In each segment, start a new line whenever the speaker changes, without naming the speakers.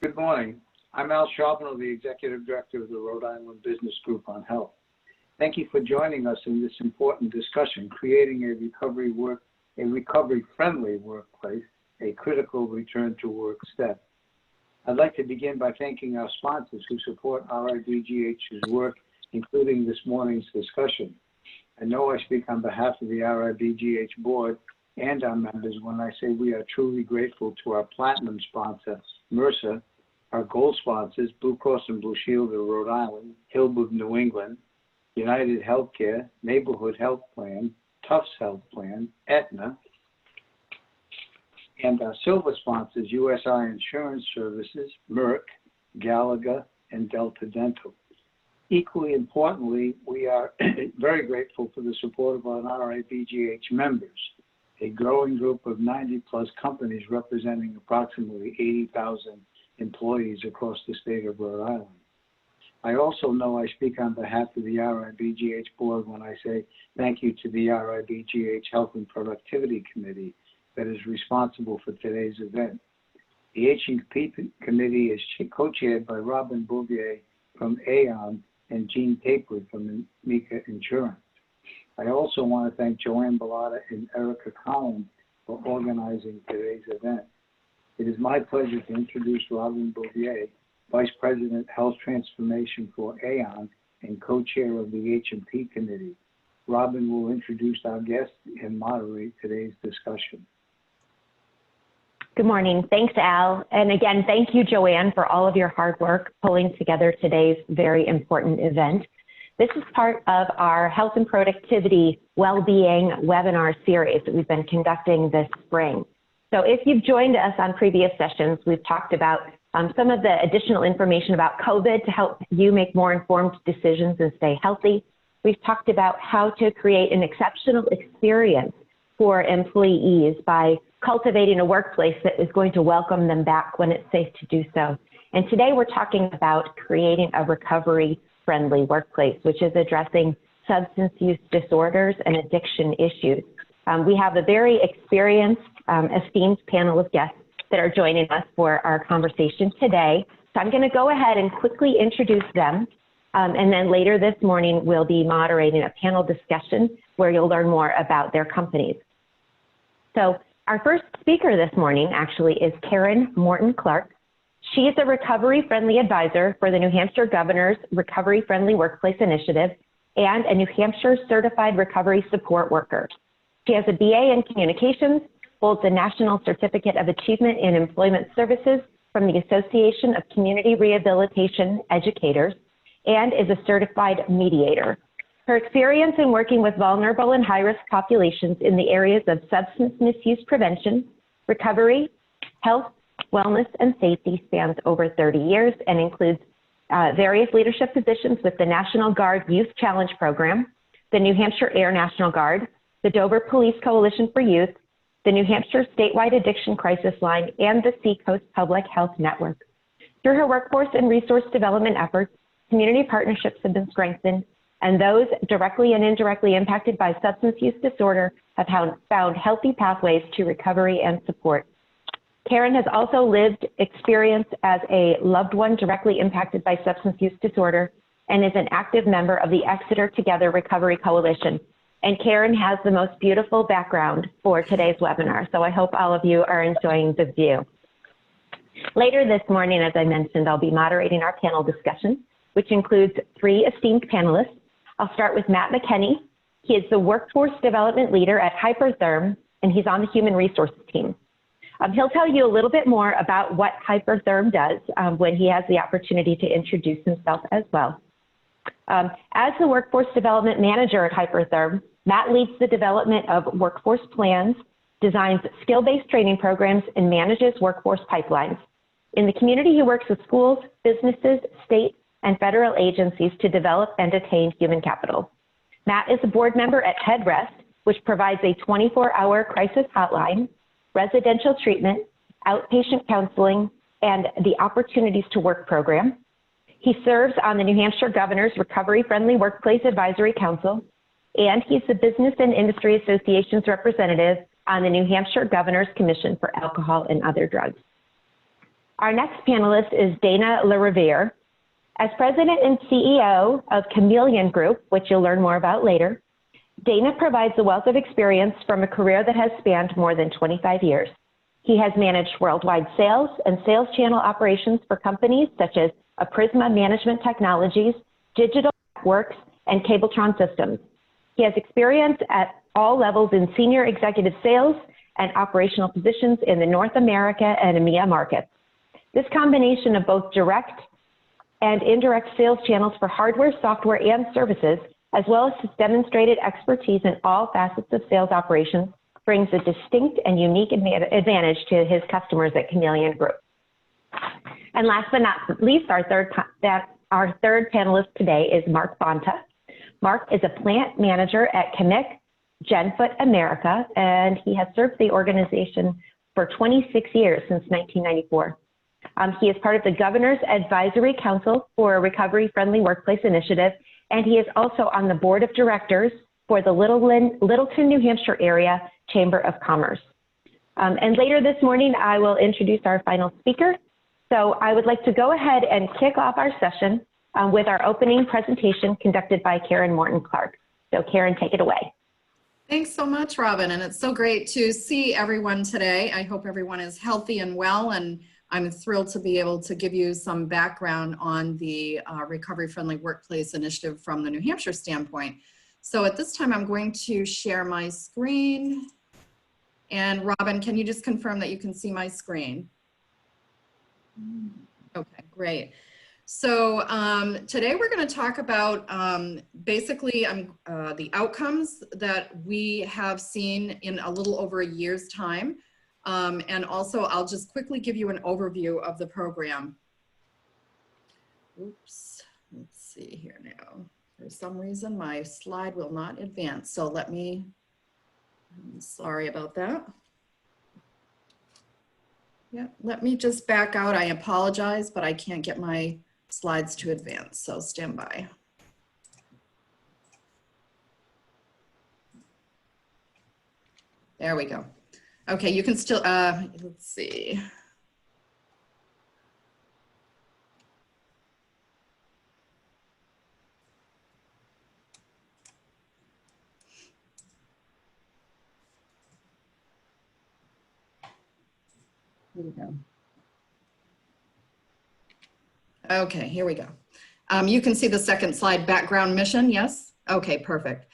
Good morning. I'm Al Sharpnell, the Executive Director of the Rhode Island Business Group on Health. Thank you for joining us in this important discussion, creating a recovery-friendly workplace, a critical return to work step. I'd like to begin by thanking our sponsors who support RIBGH's work, including this morning's discussion. I know I speak on behalf of the RIBGH board and our members when I say we are truly grateful to our platinum sponsor, MRSA, our gold sponsors, Blue Cross and Blue Shield of Rhode Island, Hillbrook, New England, United Healthcare, Neighborhood Health Plan, Tufts Health Plan, Aetna, and our silver sponsors, USI Insurance Services, Merck, Gallagher, and Delta Dental. Equally importantly, we are very grateful for the support of our RIBGH members, a growing group of 90-plus companies representing approximately 80,000 employees across the state of Rhode Island. I also know I speak on behalf of the RIBGH board when I say thank you to the RIBGH Health and Productivity Committee that is responsible for today's event. The H&P committee is co-chaired by Robin Bouvier from Aon and Jean Capri from Mica Insurance. I also want to thank Joanne Bellata and Erica Collins for organizing today's event. It is my pleasure to introduce Robin Bouvier, Vice President, Health Transformation for Aon and co-chair of the H&P Committee. Robin will introduce our guest and moderate today's discussion.
Good morning. Thanks, Al. And again, thank you, Joanne, for all of your hard work pulling together today's very important event. This is part of our Health and Productivity Wellbeing webinar series that we've been conducting this spring. So if you've joined us on previous sessions, we've talked about some of the additional information about COVID to help you make more informed decisions and stay healthy. We've talked about how to create an exceptional experience for employees by cultivating a workplace that is going to welcome them back when it's safe to do so. And today we're talking about creating a recovery-friendly workplace, which is addressing substance use disorders and addiction issues. We have a very experienced, esteemed panel of guests that are joining us for our conversation today. So I'm going to go ahead and quickly introduce them. And then later this morning, we'll be moderating a panel discussion where you'll learn more about their companies. So our first speaker this morning actually is Karen Morton-Clark. She is a recovery-friendly advisor for the New Hampshire Governor's Recovery-Friendly Workplace Initiative and a New Hampshire Certified Recovery Support Worker. She has a BA in Communications, holds a National Certificate of Achievement in Employment Services from the Association of Community Rehabilitation Educators, and is a certified mediator. Her experience in working with vulnerable and high-risk populations in the areas of substance misuse prevention, recovery, health, wellness, and safety spans over 30 years and includes various leadership positions with the National Guard Youth Challenge Program, the New Hampshire Air National Guard, the Dover Police Coalition for Youth, the New Hampshire Statewide Addiction Crisis Line, and the Seacoast Public Health Network. Through her workforce and resource development efforts, community partnerships have been strengthened, and those directly and indirectly impacted by substance use disorder have found healthy pathways to recovery and support. Karen has also lived experience as a loved one directly impacted by substance use disorder and is an active member of the Exeter Together Recovery Coalition. And Karen has the most beautiful background for today's webinar, so I hope all of you are enjoying the view. Later this morning, as I mentioned, I'll be moderating our panel discussion, which includes 3 esteemed panelists. I'll start with Matt McKenney. He is the Workforce Development Leader at Hypertherm, and he's on the Human Resources team. He'll tell you a little bit more about what Hypertherm does when he has the opportunity to introduce himself as well. As the Workforce Development Manager at Hypertherm, Matt leads the development of workforce plans, designs skill-based training programs, and manages workforce pipelines. In the community, he works with schools, businesses, state, and federal agencies to develop and attain human capital. Matt is a board member at Headrest, which provides a 24-hour crisis hotline, residential treatment, outpatient counseling, and the Opportunities to Work program. He serves on the New Hampshire Governor's Recovery-Friendly Workplace Advisory Council, and he's the Business and Industry Association's representative on the New Hampshire Governor's Commission for Alcohol and Other Drugs. Our next panelist is Dana LaRiviere. As president and CEO of Chameleon Group, which you'll learn more about later, Dana provides a wealth of experience from a career that has spanned more than 25 years. He has managed worldwide sales and sales channel operations for companies such as Prisma Management Technologies, Digital Networks, and Cabletron Systems. He has experience at all levels in senior executive sales and operational positions in the North America and EMEA markets. This combination of both direct and indirect sales channels for hardware, software, and services, as well as his demonstrated expertise in all facets of sales operations, brings a distinct and unique advantage to his customers at Chameleon Group. And last but not least, our third panelist today is Mark Bonta. Mark is a plant manager at Chemic Genfoot America, and he has served the organization for 26 years, since 1994. He is part of the Governor's Advisory Council for a Recovery-Friendly Workplace Initiative, and he is also on the board of directors for the Littleton, New Hampshire area Chamber of Commerce. And later this morning, I will introduce our final speaker. So I would like to go ahead and kick off our session with our opening presentation conducted by Karen Morton-Clark. So Karen, take it away.
Thanks so much, Robin, and it's so great to see everyone today. I hope everyone is healthy and well, and I'm thrilled to be able to give you some background on the Recovery-Friendly Workplace Initiative from the New Hampshire standpoint. So at this time, I'm going to share my screen. And Robin, can you just confirm that you can see my screen? Okay, great. So today we're going to talk about basically the outcomes that we have seen in a little over a year's time. And also, I'll just quickly give you an overview of the program. Oops, let's see here now. For some reason, my slide will not advance. So I'm sorry about that. Yeah, let me just back out. I apologize, but I can't get my slides to advance, so stand by. There we go. Okay, you can still, let's see. Here we go. Okay, here we go. You can see the second slide, background mission, yes? Okay, perfect.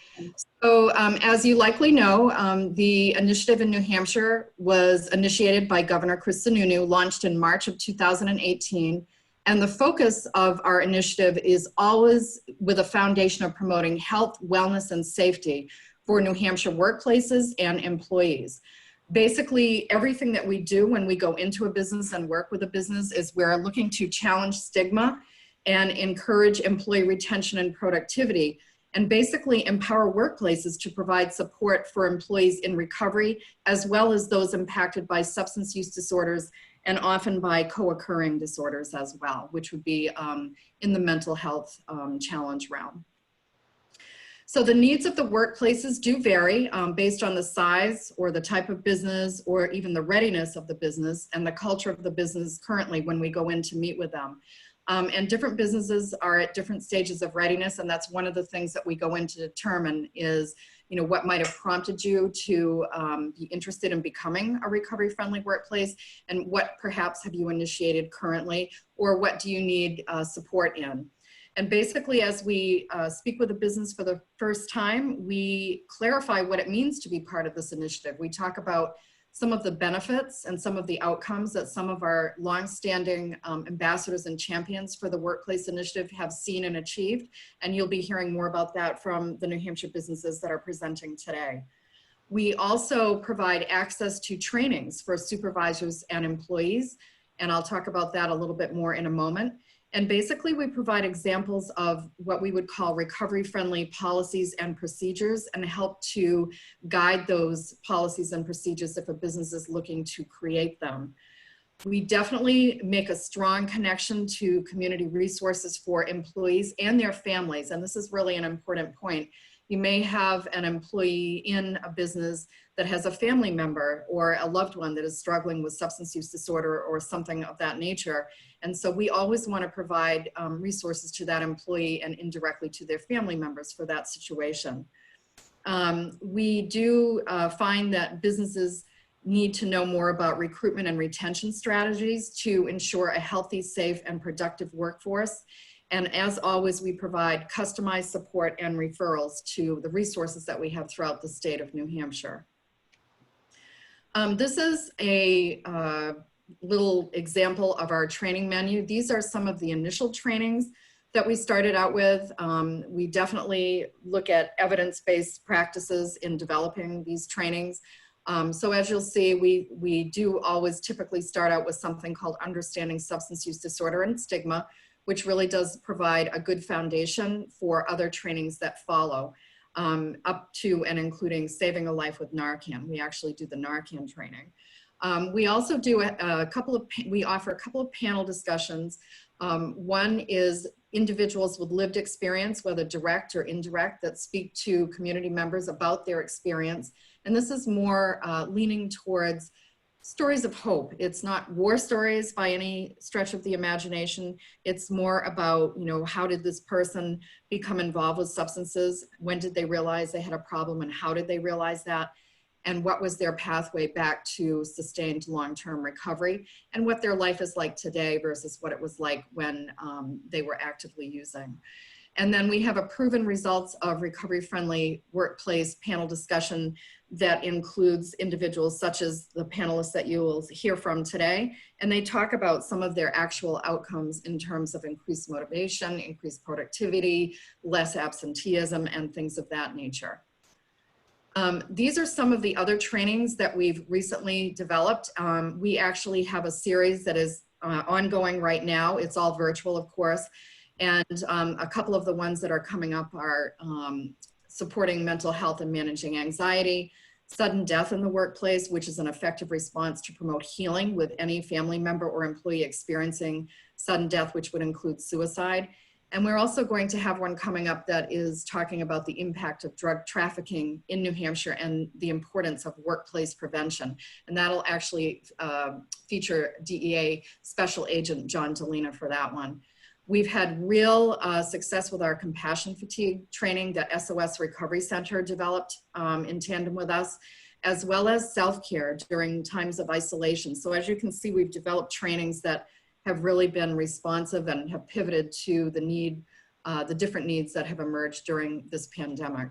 So as you likely know, the initiative in New Hampshire was initiated by Governor Chris Sununu, launched in March of 2018. And the focus of our initiative is always with a foundation of promoting health, wellness, and safety for New Hampshire workplaces and employees. Basically, everything that we do when we go into a business and work with a business is we're looking to challenge stigma and encourage employee retention and productivity, and basically empower workplaces to provide support for employees in recovery, as well as those impacted by substance use disorders and often by co-occurring disorders as well, which would be in the mental health challenge realm. So the needs of the workplaces do vary based on the size or the type of business or even the readiness of the business and the culture of the business currently when we go in to meet with them. And different businesses are at different stages of readiness, and that's one of the things that we go in to determine is, what might have prompted you to be interested in becoming a recovery-friendly workplace, and what perhaps have you initiated currently, or what do you need support in. And basically, as we speak with a business for the first time, we clarify what it means to be part of this initiative. We talk about some of the benefits and some of the outcomes that some of our longstanding ambassadors and champions for the Workplace Initiative have seen and achieved. And you'll be hearing more about that from the New Hampshire businesses that are presenting today. We also provide access to trainings for supervisors and employees, and I'll talk about that a little bit more in a moment. And basically, we provide examples of what we would call recovery-friendly policies and procedures and help to guide those policies and procedures if a business is looking to create them. We definitely make a strong connection to community resources for employees and their families. And this is really an important point. You may have an employee in a business that has a family member or a loved one that is struggling with substance use disorder or something of that nature. And so we always want to provide resources to that employee and indirectly to their family members for that situation. We do find that businesses need to know more about recruitment and retention strategies to ensure a healthy, safe, and productive workforce. And as always, we provide customized support and referrals to the resources that we have throughout the state of New Hampshire. This is a little example of our training menu. These are some of the initial trainings that we started out with. We definitely look at evidence-based practices in developing these trainings. So as you'll see, we do always typically start out with something called Understanding Substance Use Disorder and Stigma, which really does provide a good foundation for other trainings that follow, up to and including Saving a Life with Narcan. We actually do the Narcan training. We also do we offer a couple of panel discussions. One is individuals with lived experience, whether direct or indirect, that speak to community members about their experience. And this is more leaning towards stories of hope. It's not war stories by any stretch of the imagination. It's more about, you know, how did this person become involved with substances? When did they realize they had a problem, and how did they realize that? And what was their pathway back to sustained long-term recovery, and what their life is like today versus what it was like when they were actively using. And then we have a proven results of recovery-friendly workplace panel discussion that includes individuals such as the panelists that you will hear from today. And they talk about some of their actual outcomes in terms of increased motivation, increased productivity, less absenteeism, and things of that nature. These are some of the other trainings that we've recently developed. We actually have a series that is ongoing right now. It's all virtual, of course. And a couple of the ones that are coming up are supporting mental health and managing anxiety, sudden death in the workplace, which is an effective response to promote healing with any family member or employee experiencing sudden death, which would include suicide. And we're also going to have one coming up that is talking about the impact of drug trafficking in New Hampshire and the importance of workplace prevention. And that'll actually feature DEA Special Agent John Delina for that one. We've had real success with our compassion fatigue training that SOS Recovery Center developed in tandem with us, as well as self-care during times of isolation. So as you can see, we've developed trainings that have really been responsive and have pivoted to the need, the different needs that have emerged during this pandemic.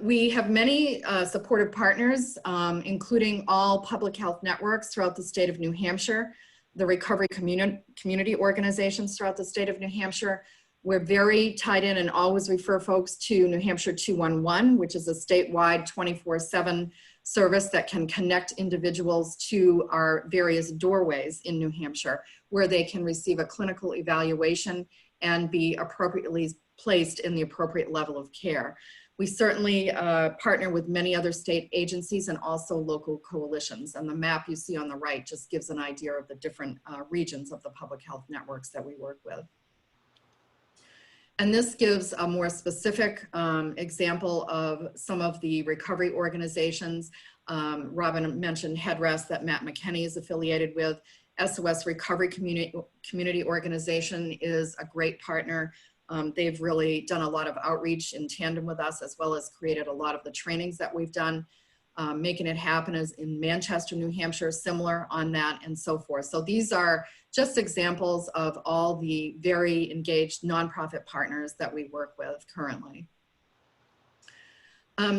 We have many supportive partners, including all public health networks throughout the state of New Hampshire, the recovery community organizations throughout the state of New Hampshire. We're very tied in and always refer folks to New Hampshire 211, which is a statewide 24/7 service that can connect individuals to our various doorways in New Hampshire, where they can receive a clinical evaluation and be appropriately placed in the appropriate level of care. We certainly partner with many other state agencies and also local coalitions. And the map you see on the right just gives an idea of the different regions of the public health networks that we work with. And this gives a more specific example of some of the recovery organizations. Robin mentioned Headrest that Matt McKenney is affiliated with. SOS Recovery Community Organization is a great partner. They've really done a lot of outreach in tandem with us, as well as created a lot of the trainings that we've done. Making It Happen is in Manchester, New Hampshire, similar on that, and so forth. So these are just examples of all the very engaged nonprofit partners that we work with currently.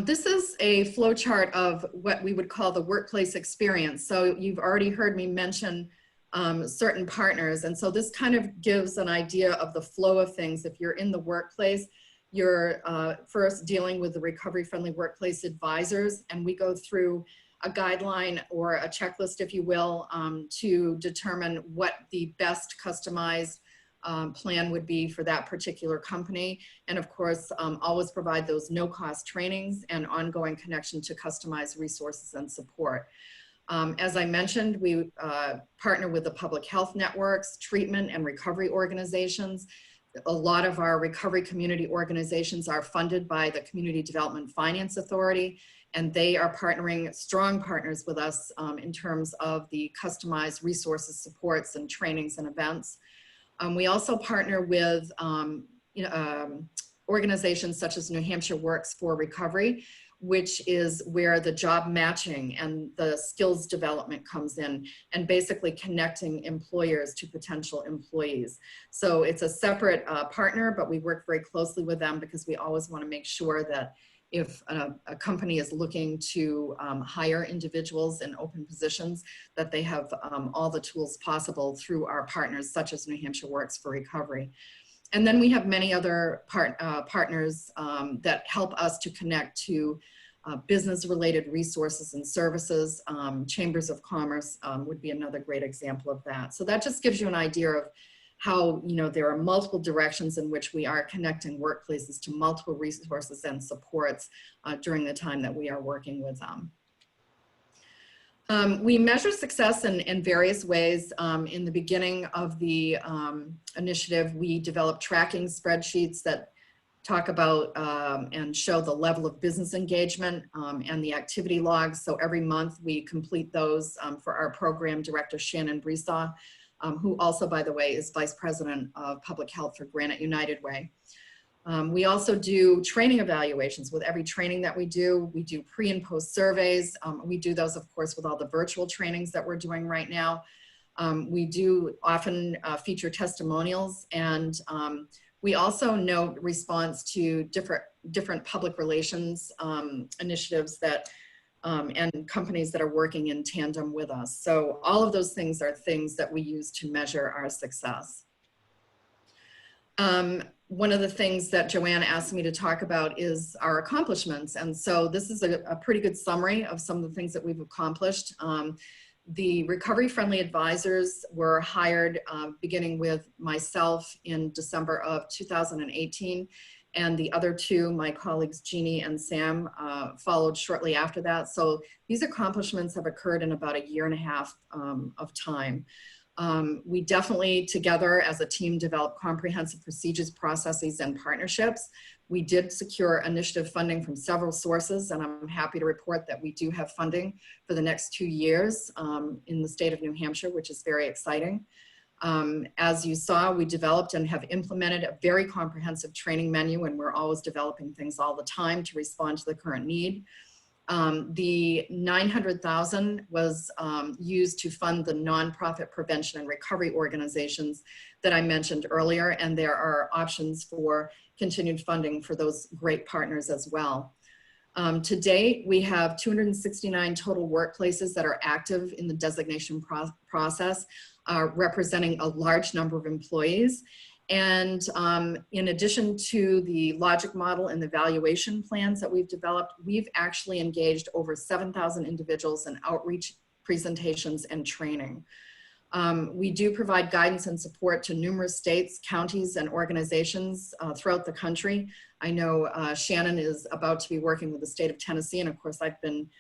This is a flowchart of what we would call the workplace experience. So you've already heard me mention certain partners. And so this kind of gives an idea of the flow of things. If you're in the workplace, you're first dealing with the recovery-friendly workplace advisors, and we go through a guideline or a checklist, if you will, to determine what the best customized plan would be for that particular company. And of course, always provide those no-cost trainings and ongoing connection to customized resources and support. As I mentioned, we partner with the public health networks, treatment and recovery organizations, a lot of our recovery community organizations are funded by the Community Development Finance Authority, and they are partnering, strong partners with us in terms of the customized resources, supports, and trainings and events. We also partner with organizations such as New Hampshire Works for Recovery, which is where the job matching and the skills development comes in, and basically connecting employers to potential employees. So it's a separate partner, but we work very closely with them because we always want to make sure that if a company is looking to hire individuals in open positions, that they have all the tools possible through our partners, such as New Hampshire Works for Recovery. And then we have many other partners that help us to connect to business-related resources and services. Chambers of Commerce would be another great example of that. So that just gives you an idea of how, you know, there are multiple directions in which we are connecting workplaces to multiple resources and supports during the time that we are working with them. We measure success in various ways. In the beginning of the initiative, we developed tracking spreadsheets that talk about and show the level of business engagement and the activity logs. So every month we complete those for our program director, Shannon Bresaw, who also, by the way, is Vice President of Public Health for Granite United Way. We also do training evaluations. With every training that we do pre and post surveys. We do those, of course, with all the virtual trainings that we're doing right now. We do often feature testimonials, and we also note response to different public relations initiatives that and companies that are working in tandem with us. So all of those things are things that we use to measure our success. One of the things that Joanne asked me to talk about is our accomplishments. And so this is a pretty good summary of some of the things that we've accomplished. The recovery-friendly advisors were hired beginning with myself in December of 2018. And the other two, my colleagues Jeannie and Sam, followed shortly after that. So these accomplishments have occurred in about 1.5 years of time. We definitely together as a team developed comprehensive procedures, processes, and partnerships. We did secure initiative funding from several sources, and I'm happy to report that we do have funding for the next 2 years in the state of New Hampshire, which is very exciting. As you saw, we developed and have implemented a very comprehensive training menu, and we're always developing things all the time to respond to the current need. The $900,000 was used to fund the nonprofit prevention and recovery organizations that I mentioned earlier, and there are options for continued funding for those great partners as well. To date, we have 269 total workplaces that are active in the designation process, representing a large number of employees. And in addition to the logic model and the valuation plans that we've developed, we've actually engaged over 7,000 individuals in outreach, presentations, and training. We do provide guidance and support to numerous states, counties, and organizations throughout the country. I know Shannon is about to be working with the state of Tennessee, and of course I've been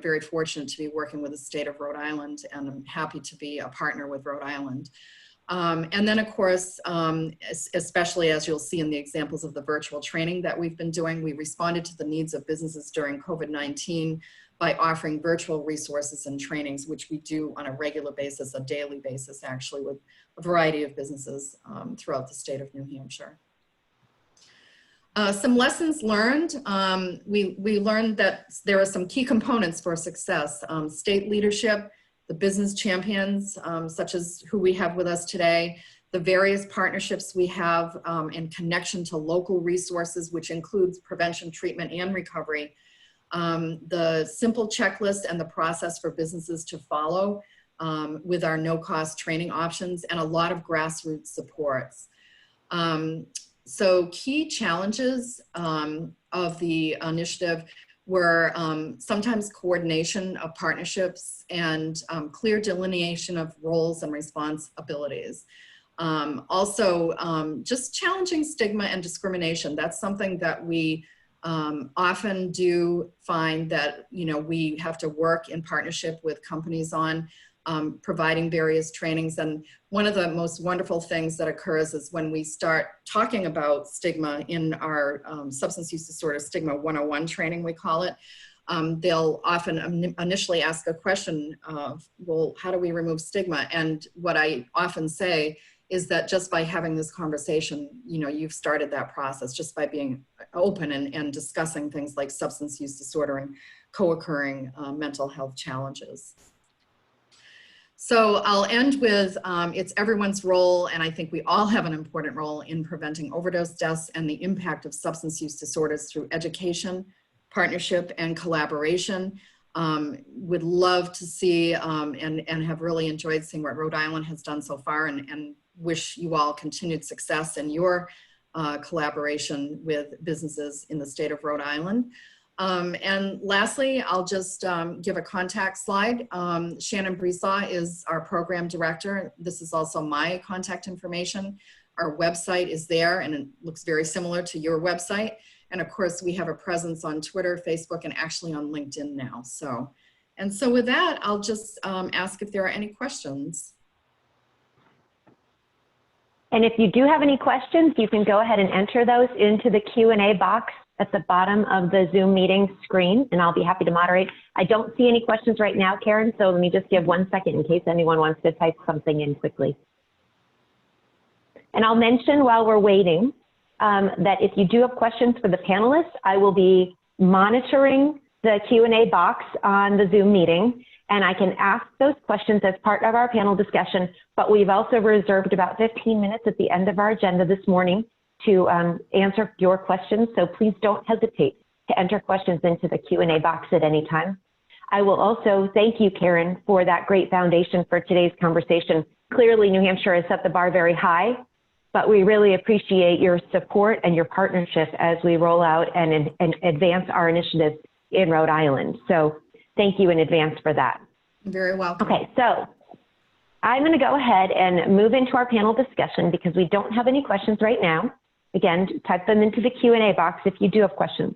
very fortunate to be working with the state of Rhode Island, and I'm happy to be a partner with Rhode Island. And then, of course, especially as you'll see in the examples of the virtual training that we've been doing, we responded to the needs of businesses during COVID-19 by offering virtual resources and trainings, which we do on a regular basis, a daily basis, actually, with a variety of businesses throughout the state of New Hampshire. Some lessons learned. We learned that there are some key components for success. State leadership, the business champions, such as who we have with us today, the various partnerships we have in connection to local resources, which includes prevention, treatment, and recovery, the simple checklist and the process for businesses to follow with our no-cost training options, and a lot of grassroots supports. So key challenges of the initiative were sometimes coordination of partnerships and clear delineation of roles and responsibilities. Also, just challenging stigma and discrimination. That's something that we often do find that we have to work in partnership with companies on. providing various trainings. And one of the most wonderful things that occurs is when we start talking about stigma in our substance use disorder stigma 101 training, we call it. They'll often initially ask a question of, well, how do we remove stigma? And what I often say is that just by having this conversation, you know, you've started that process just by being open and discussing things like substance use disorder and co-occurring mental health challenges. So I'll end with, it's everyone's role, and I think we all have an important role in preventing overdose deaths and the impact of substance use disorders through education, partnership, and collaboration. Would love to see and have really enjoyed seeing what Rhode Island has done so far, and wish you all continued success in your collaboration with businesses in the state of Rhode Island. And lastly, I'll just give a contact slide. Shannon Breesaw is our program director. This is also my contact information. Our website is there, and it looks very similar to your website. And of course, we have a presence on Twitter, Facebook, and actually on LinkedIn now. So with that, I'll just ask if there are any questions.
And if you do have any questions, you can go ahead and enter those into the Q&A box at the bottom of the Zoom meeting screen, and I'll be happy to moderate. I don't see any questions right now, Karen, so let me just give 1 second in case anyone wants to type something in quickly. And I'll mention while we're waiting that if you do have questions for the panelists, I will be monitoring the Q&A box on the Zoom meeting, and I can ask those questions as part of our panel discussion, but we've also reserved about 15 minutes at the end of our agenda this morning to answer your questions, so please don't hesitate to enter questions into the Q&A box at any time. I will also thank you, Karen, for that great foundation for today's conversation. Clearly, New Hampshire has set the bar very high, but we really appreciate your support and your partnership as we roll out and advance our initiatives in Rhode Island. So thank you in advance for that.
You're very welcome.
Okay, so I'm going to go ahead and move into our panel discussion because we don't have any questions right now. Again, type them into the Q&A box if you do have questions.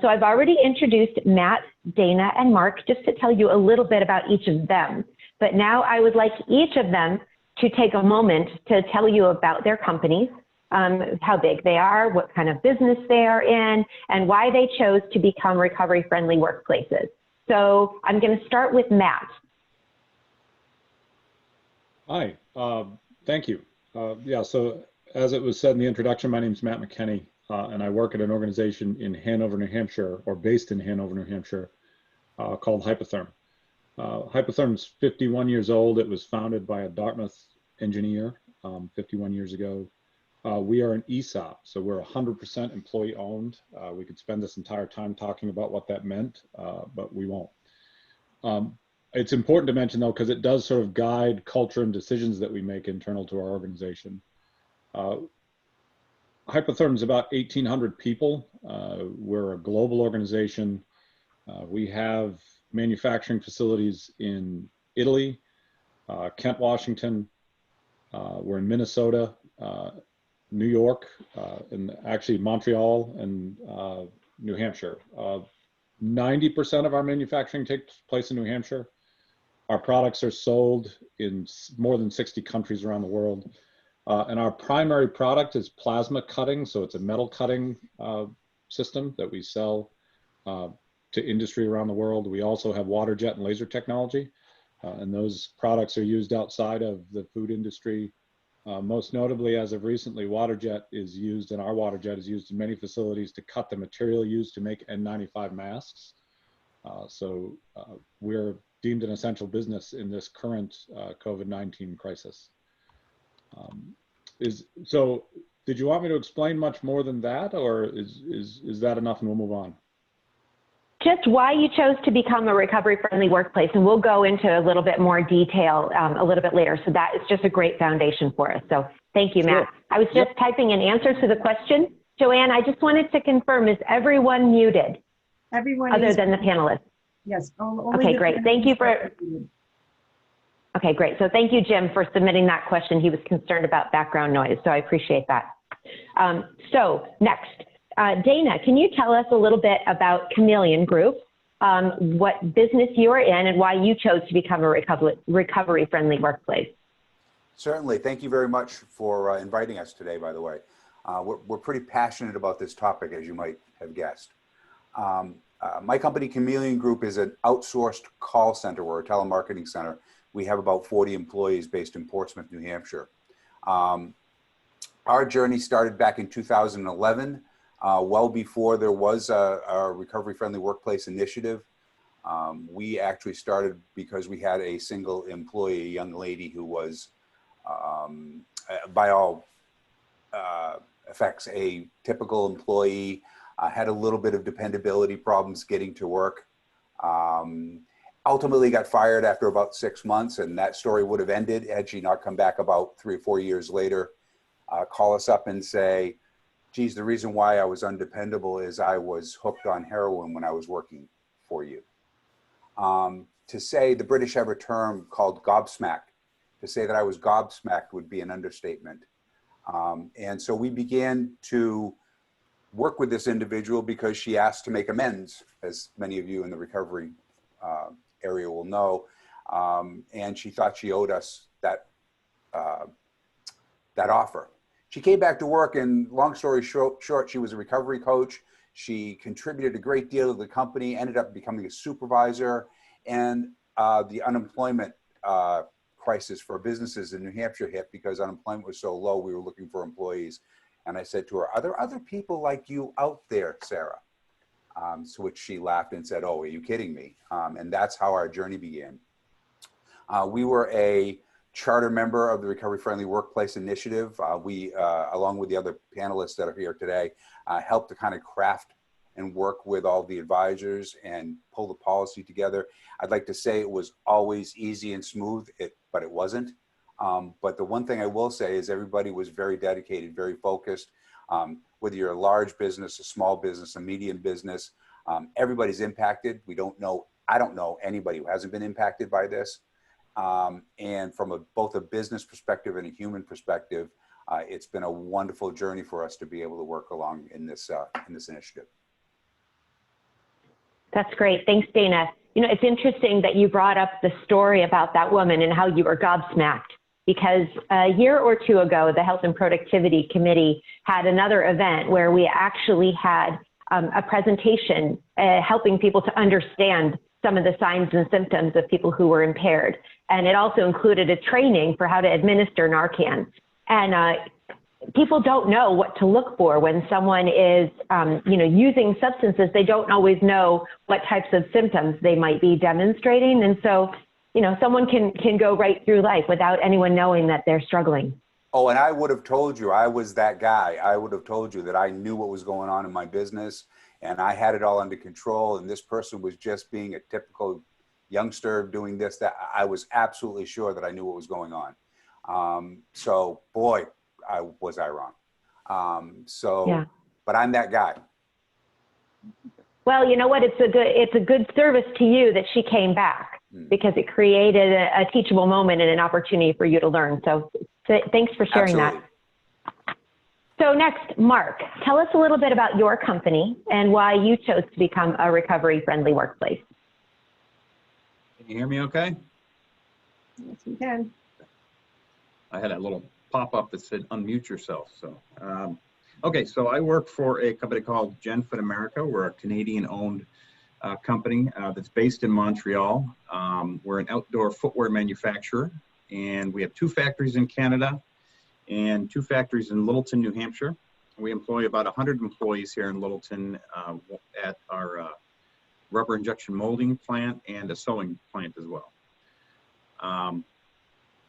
So I've already introduced Matt, Dana, and Mark just to tell you a little bit about each of them. But now I would like each of them to take a moment to tell you about their companies, how big they are, what kind of business they are in, and why they chose to become recovery-friendly workplaces. So I'm going to start with Matt.
Hi, thank you. Yeah, so as it was said in the introduction, my name is Matt McKenney, and I work at an organization in Hanover, New Hampshire, or based in Hanover, New Hampshire, called Hypotherm. Hypotherm's 51 years old. It was founded by a Dartmouth engineer 51 years ago. We are an ESOP, so we're 100% employee owned. We could spend this entire time talking about what that meant, but we won't. It's important to mention though, because it does sort of guide culture and decisions that we make internal to our organization. Hypotherm is about 1,800 people. We're a global organization. We have manufacturing facilities in Italy, Kent, Washington. We're in Minnesota, New York, and actually Montreal and New Hampshire. 90% of our manufacturing takes place in New Hampshire. Our products are sold in more than 60 countries around the world. And our primary product is plasma cutting. So it's a metal cutting system that we sell to industry around the world. We also have water jet and laser technology. And those products are used outside of the food industry. Most notably, as of recently, water jet is used, and our water jet is used in many facilities to cut the material used to make N95 masks. So we're deemed an essential business in this current COVID-19 crisis. So did you want me to explain much more than that, or is that enough and we'll move on?
Just why you chose to become a recovery-friendly workplace, and we'll go into a little bit more detail a little bit later. So that is just a great foundation for us. So thank you, Matt. Sure. I was just typing an answer to the question. Joanne, I just wanted to confirm, is everyone muted?
Everyone
other than the panelists?
Yes.
Okay, great. Thank you for... Okay, great. So thank you, Jim, for submitting that question. He was concerned about background noise, so I appreciate that. So next, Dana, can you tell us a little bit about Chameleon Group what business you are in and why you chose to become a recovery-friendly workplace.
Certainly. Thank you very much for inviting us today, by the way. We're pretty passionate about this topic, as you might have guessed. My company, Chameleon Group, is an outsourced call center or a telemarketing center. We have about 40 employees based in Portsmouth, New Hampshire. Our journey started back in 2011, well before there was a recovery-friendly workplace initiative. We actually started because we had a single employee, a young lady who was, by all effects, a typical employee, had a little bit of dependability problems getting to work. Ultimately got fired after about 6 months, and that story would have ended had she not come back about 3 or 4 years later, call us up and say, geez, the reason why I was undependable is I was hooked on heroin when I was working for you. To say, the British have a term called gobsmacked. To say that I was gobsmacked would be an understatement. And so we began to work with this individual because she asked to make amends, as many of you in the recovery area will know. And she thought she owed us that, that offer. She came back to work, and long story short, she was a recovery coach. She contributed a great deal to the company, ended up becoming a supervisor, and the unemployment crisis for businesses in New Hampshire hit because unemployment was so low, we were looking for employees. And I said to her, are there other people like you out there, Sarah? To which she laughed and said, oh, are you kidding me? And that's how our journey began. We were a charter member of the Recovery Friendly Workplace Initiative. We, along with the other panelists that are here today, helped to kind of craft and work with all the advisors and pull the policy together. I'd like to say it was always easy and smooth, but it wasn't. But the one thing I will say is everybody was very dedicated, very focused. Whether you're a large business, a small business, a medium business, everybody's impacted. I don't know anybody who hasn't been impacted by this. And from both a business perspective and a human perspective, it's been a wonderful journey for us to be able to work along in this initiative.
That's great. Thanks, Dana. You know, it's interesting that you brought up the story about that woman and how you were gobsmacked, because a year or two ago, the Health and Productivity Committee had another event where we actually had a presentation helping people to understand some of the signs and symptoms of people who were impaired. And it also included a training for how to administer Narcan. And people don't know what to look for when someone is, using substances. They don't always know what types of symptoms they might be demonstrating. And so, someone can go right through life without anyone knowing that they're struggling.
Oh, and I would have told you, I was that guy. I would have told you that I knew what was going on in my business and I had it all under control. And this person was just being a typical youngster doing this, that. I was absolutely sure that I knew what was going on. So boy, was I wrong. Yeah. But I'm that guy.
Well, you know what? It's a good service to you that she came back, because it created a teachable moment and an opportunity for you to learn. So thanks for sharing that. So next, Mark, tell us a little bit about your company and why you chose to become a recovery-friendly workplace.
Can you hear me okay?
Yes, we can.
I had a little pop-up that said unmute yourself. So, okay, so I work for a company called GenFit America. We're a Canadian-owned company that's based in Montreal. We're an outdoor footwear manufacturer, and we have 2 factories in Canada and 2 factories in Littleton, New Hampshire. We employ about 100 employees here in Littleton at our rubber injection molding plant and a sewing plant as well.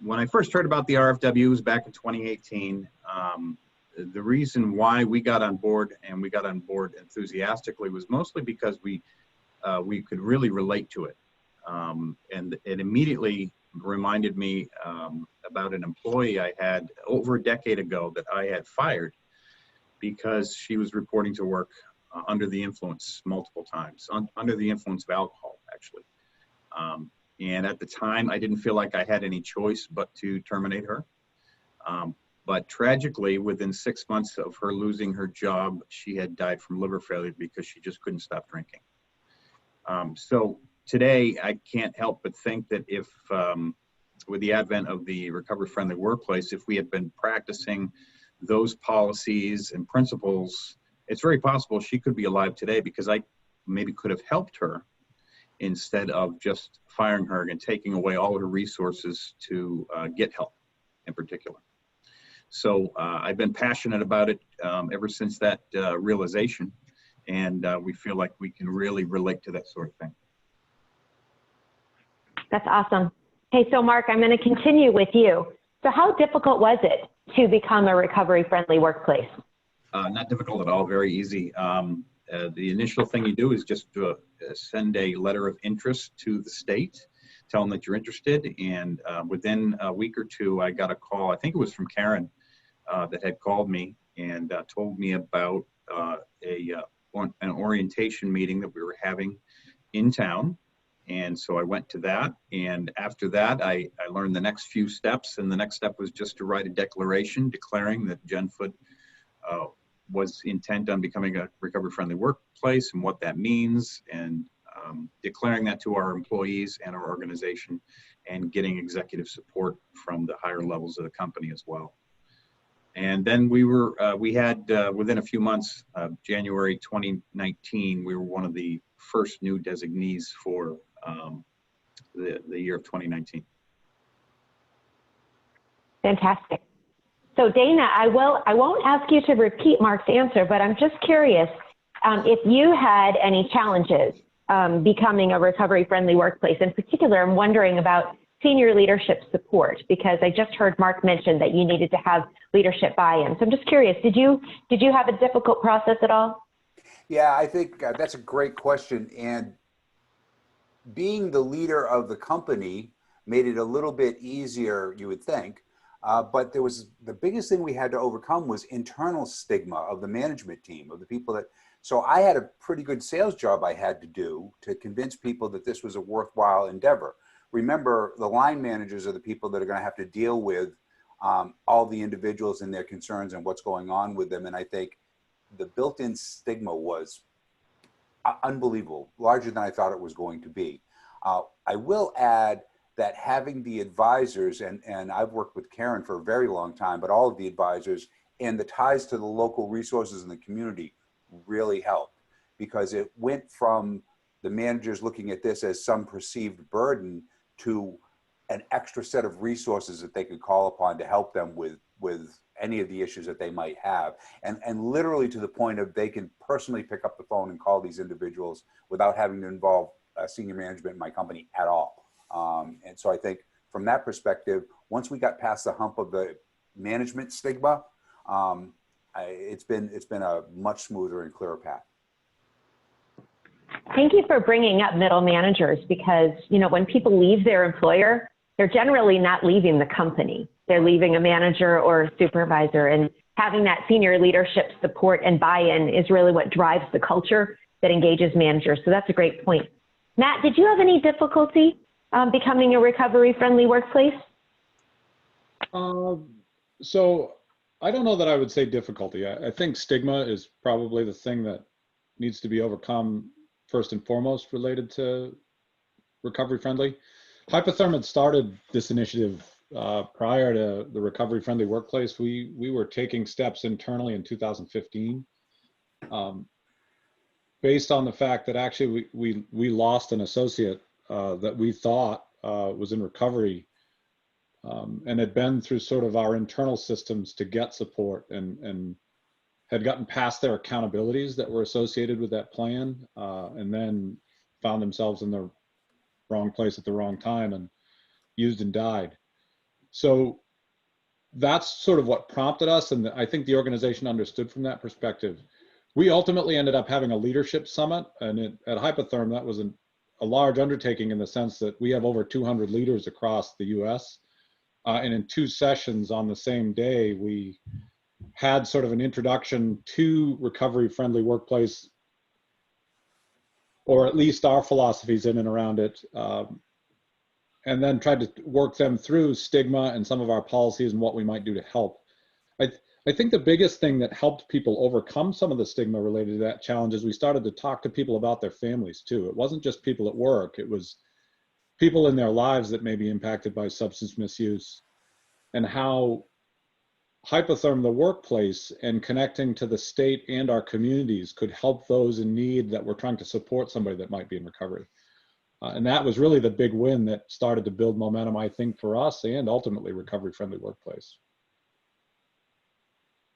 When I first heard about the RFWs back in 2018, the reason why we got on board, and we got on board enthusiastically, was mostly because we could really relate to it. And it immediately reminded me about an employee I had over a decade ago that I had fired because she was reporting to work under the influence multiple times, under the influence of alcohol, actually. And at the time, I didn't feel like I had any choice but to terminate her. But tragically, within 6 months of her losing her job, she had died from liver failure because she just couldn't stop drinking. So today, I can't help but think that if, with the advent of the recovery-friendly workplace, if we had been practicing those policies and principles, it's very possible she could be alive today, because I maybe could have helped her instead of just firing her and taking away all of her resources to get help in particular. So I've been passionate about it ever since that realization, and we feel like we can really relate to that sort of thing.
That's awesome. Hey, so Mark, I'm going to continue with you. So how difficult was it to become a recovery-friendly workplace?
Not difficult at all, very easy. The initial thing you do is just send a letter of interest to the state, tell them that you're interested, and within a week or two, I got a call, I think it was from Karen, that had called me and told me about an orientation meeting that we were having in town. And so I went to that, and after that, I learned the next few steps, and the next step was just to write a declaration declaring that Genfoot was intent on becoming a recovery-friendly workplace and what that means, and declaring that to our employees and our organization, and getting executive support from the higher levels of the company as well. And then we had within a few months, January 2019, we were one of the first new designees for the year of 2019.
Fantastic. So Dana, I won't ask you to repeat Mark's answer, but I'm just curious if you had any challenges becoming a recovery-friendly workplace. In particular, I'm wondering about senior leadership support, because I just heard Mark mention that you needed to have leadership buy-in. So I'm just curious, did you have a difficult process at all?
Yeah, I think that's a great question. And being the leader of the company made it a little bit easier, you would think. But there was the biggest thing we had to overcome was internal stigma of the management team, of the people that, so I had a pretty good sales job I had to do to convince people that this was a worthwhile endeavor. Remember, the line managers are the people that are going to have to deal with all the individuals and their concerns and what's going on with them. And I think the built-in stigma was unbelievable, larger than I thought it was going to be. I will add that having the advisors, and I've worked with Karen for a very long time, but all of the advisors and the ties to the local resources in the community really helped, because it went from the managers looking at this as some perceived burden to an extra set of resources that they could call upon to help them with any of the issues that they might have. And literally to the point of they can personally pick up the phone and call these individuals without having to involve senior management in my company at all. And so I think from that perspective, once we got past the hump of the management stigma, it's been a much smoother and clearer path.
Thank you for bringing up middle managers, because, you know, when people leave their employer, they're generally not leaving the company. They're leaving a manager or a supervisor, and having that senior leadership support and buy-in is really what drives the culture that engages managers. So that's a great point. Matt, did you have any difficulty becoming a recovery-friendly workplace?
So I don't know that I would say difficulty. I think stigma is probably the thing that needs to be overcome first and foremost related to recovery-friendly. Hypotherm had started this initiative prior to the recovery-friendly workplace. We were taking steps internally in 2015 based on the fact that actually we lost an associate that we thought was in recovery and had been through sort of our internal systems to get support and had gotten past their accountabilities that were associated with that plan, and then found themselves in the wrong place at the wrong time and used and died. So that's sort of what prompted us, and I think the organization understood from that perspective. We ultimately ended up having a leadership summit, and at Hypotherm, that was a large undertaking in the sense that we have over 200 leaders across the US. And in 2 sessions on the same day, we had sort of an introduction to recovery-friendly workplace, or at least our philosophies in and around it, and then tried to work them through stigma and some of our policies and what we might do to help. I think the biggest thing that helped people overcome some of the stigma related to that challenge is we started to talk to people about their families too. It wasn't just people at work, it was people in their lives that may be impacted by substance misuse, and how hypotherm, the workplace, and connecting to the state and our communities could help those in need that were trying to support somebody that might be in recovery. And that was really the big win that started to build momentum, I think, for us and ultimately recovery-friendly workplace.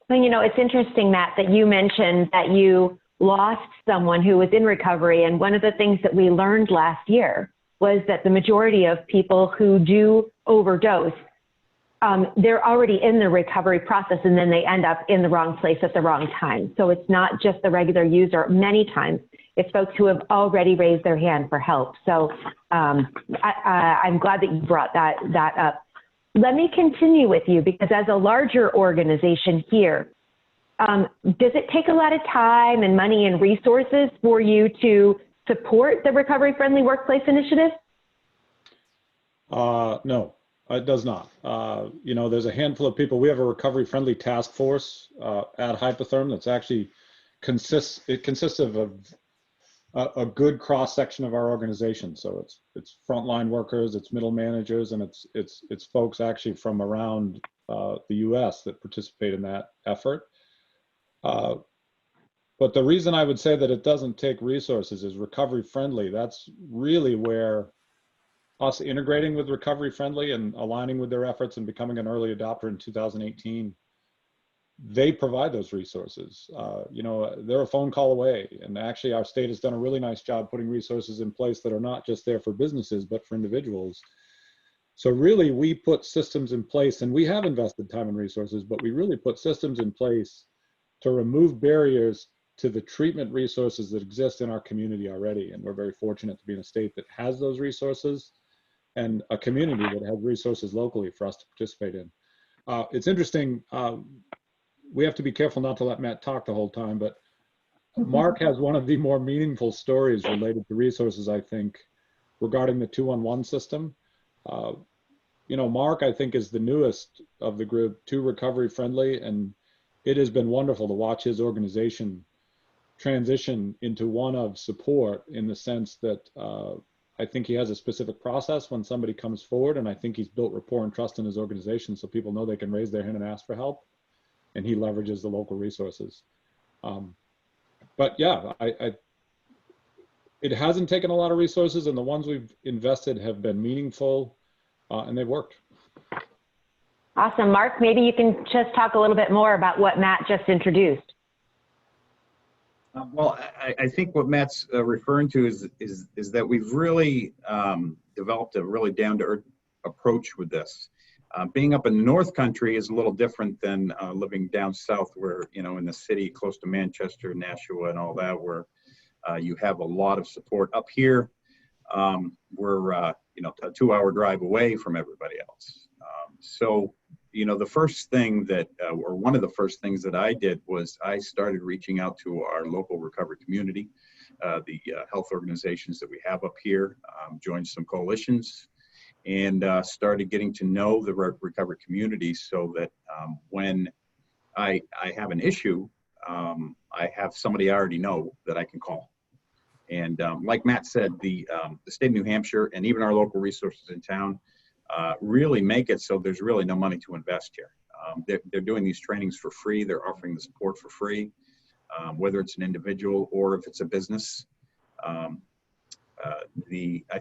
Well, you know, it's interesting, Matt, that you mentioned that you lost someone who was in recovery. And one of the things that we learned last year was that the majority of people who do overdose, they're already in the recovery process and then they end up in the wrong place at the wrong time. So it's not just the regular user. Many times it's folks who have already raised their hand for help. So I'm glad that you brought that up. Let me continue with you, because as a larger organization here, does it take a lot of time and money and resources for you to support the Recovery Friendly Workplace Initiative?
No, it does not. You know, there's a handful of people. We have a recovery friendly task force at Hypotherm that's actually consists of a good cross section of our organization. So it's frontline workers, it's middle managers, and it's folks actually from around the U.S. that participate in that effort. But the reason I would say that it doesn't take resources is recovery friendly. That's really where us integrating with recovery friendly and aligning with their efforts and becoming an early adopter in 2018. They provide those resources. You know, they're a phone call away. And actually our state has done a really nice job putting resources in place that are not just there for businesses, but for individuals. So really we put systems in place, and we have invested time and resources, but we really put systems in place to remove barriers to the treatment resources that exist in our community already. And we're very fortunate to be in a state that has those resources and a community that has resources locally for us to participate in. It's interesting, we have to be careful not to let Matt talk the whole time, but Mark has one of the more meaningful stories related to resources, I think, regarding the 211 system. You know, Mark, I think, is the newest of the group to recovery friendly, and it has been wonderful to watch his organization transition into one of support, in the sense that I think he has a specific process when somebody comes forward, and I think he's built rapport and trust in his organization so people know they can raise their hand and ask for help, and he leverages the local resources. But yeah, it hasn't taken a lot of resources, and the ones we've invested have been meaningful, and they've worked.
Awesome. Mark, maybe you can just talk a little bit more about what Matt just introduced.
Well, I think what Matt's referring to is that we've really developed a really down-to-earth approach with this. Being up in the North Country is a little different than living down south, where, you know, in the city close to Manchester, Nashua, and all that, where you have a lot of support. Up here, we're you know, a 2-hour drive away from everybody else. So, you know, the first thing that, or one of the first things that I did was I started reaching out to our local recovery community, the health organizations that we have up here, joined some coalitions, and started getting to know the recovery community, so that when I have an issue, I have somebody I already know that I can call. And like Matt said, the state of New Hampshire and even our local resources in town really make it so there's really no money to invest here. They're doing these trainings for free. They're offering the support for free, whether it's an individual or if it's a business. I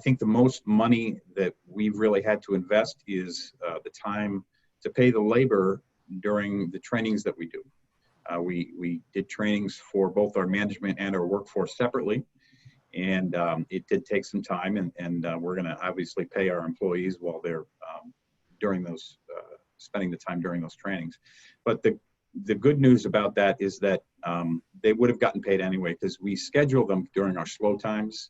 think the most money that we've really had to invest is the time to pay the labor during the trainings that we do. We did trainings for both our management and our workforce separately, and it did take some time, and we're going to obviously pay our employees while they're during those spending the time during those trainings. But the good news about that is that they would have gotten paid anyway, because we schedule them during our slow times,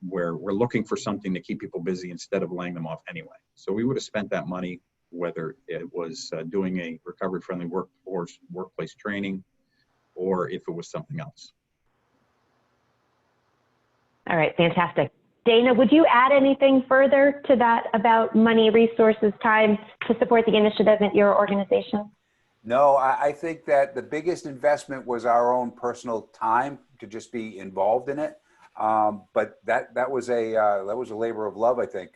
where we're looking for something to keep people busy instead of laying them off anyway. So we would have spent that money, whether it was doing a recovery-friendly workplace training, or if it was something else.
All right, fantastic. Dana, would you add anything further to that about money, resources, time to support the initiative at your organization?
No, I think that the biggest investment was our own personal time to just be involved in it. But that was a labor of love, I think.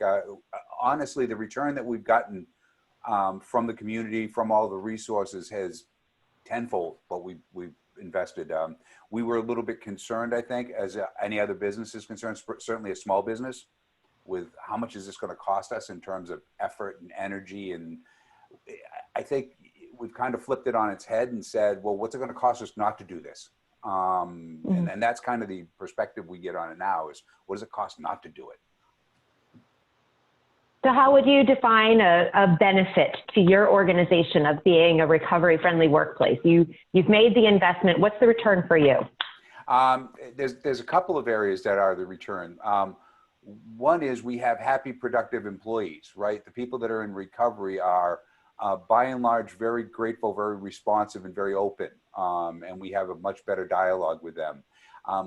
Honestly, the return that we've gotten from the community, from all the resources, has tenfold what we've invested. We were a little bit concerned, I think, as any other business is concerned, certainly a small business, with how much is this going to cost us in terms of effort and energy. And I think we've kind of flipped it on its head and said, well, what's it going to cost us not to do this? And that's kind of the perspective we get on it now, is what does it cost not to do it?
So how would you define a benefit to your organization of being a recovery-friendly workplace? You've made the investment. What's the return for you?
There's a couple of areas that are the return. One is we have happy, productive employees, right? The people that are in recovery are, by and large, very grateful, very responsive, and very open. And we have a much better dialogue with them.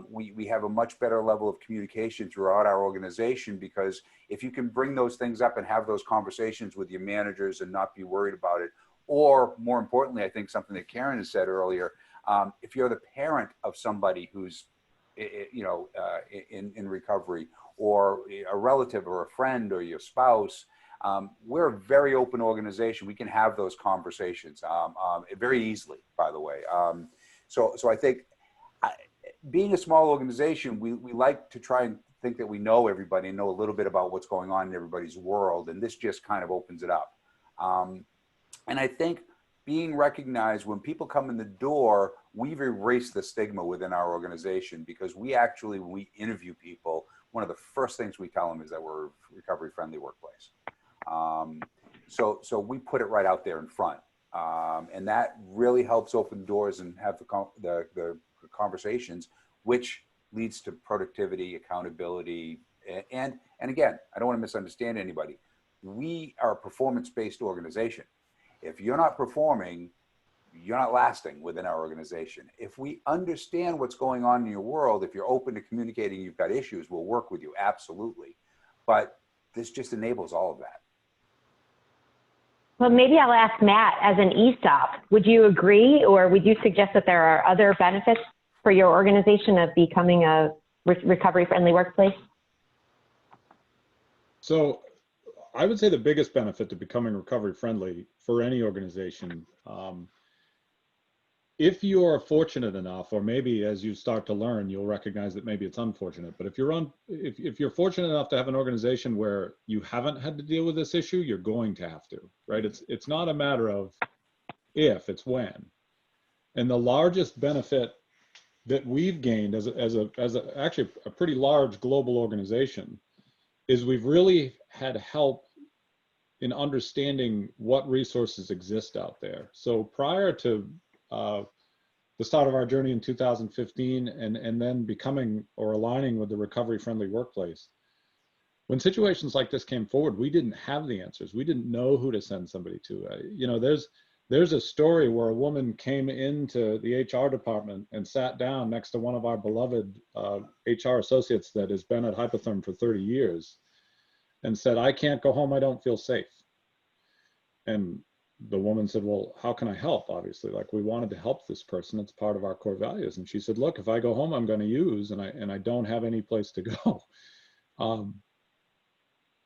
We have a much better level of communication throughout our organization, because if you can bring those things up and have those conversations with your managers and not be worried about it, or more importantly, I think something that Karen has said earlier, if you're the parent of somebody who's in recovery, or a relative or a friend or your spouse, we're a very open organization. We can have those conversations very easily, by the way. So I think being a small organization, we like to try and think that we know everybody and know a little bit about what's going on in everybody's world. And this just kind of opens it up. And I think being recognized when people come in the door, we've erased the stigma within our organization, because we actually, when we interview people, one of the first things we tell them is that we're a recovery-friendly workplace. So we put it right out there in front. And that really helps open doors and have the conversations, which leads to productivity, accountability. And again, I don't want to misunderstand anybody. We are a performance-based organization. If you're not performing, you're not lasting within our organization. If we understand what's going on in your world, if you're open to communicating, you've got issues, we'll work with you, absolutely. But this just enables all of that.
Well, maybe I'll ask Matt, as an ESOP, would you agree, or would you suggest that there are other benefits for your organization of becoming a recovery-friendly workplace?
So I would say the biggest benefit to becoming recovery-friendly for any organization, if you are fortunate enough, or maybe as you start to learn, you'll recognize that maybe it's unfortunate. But if you're fortunate enough to have an organization where you haven't had to deal with this issue, you're going to have to, right? It's not a matter of if, it's when. And the largest benefit that we've gained as actually a pretty large global organization is we've really had help in understanding what resources exist out there. So prior to the start of our journey in 2015, and then becoming or aligning with the recovery-friendly workplace, when situations like this came forward, we didn't have the answers. We didn't know who to send somebody to. There's a story where a woman came into the HR department and sat down next to one of our beloved HR associates that has been at Hypotherm for 30 years and said, "I can't go home, I don't feel safe." And the woman said, "Well, how can I help?" Obviously, like, we wanted to help this person. It's part of our core values. And she said, "Look, if I go home, I'm going to use, and I don't have any place to go."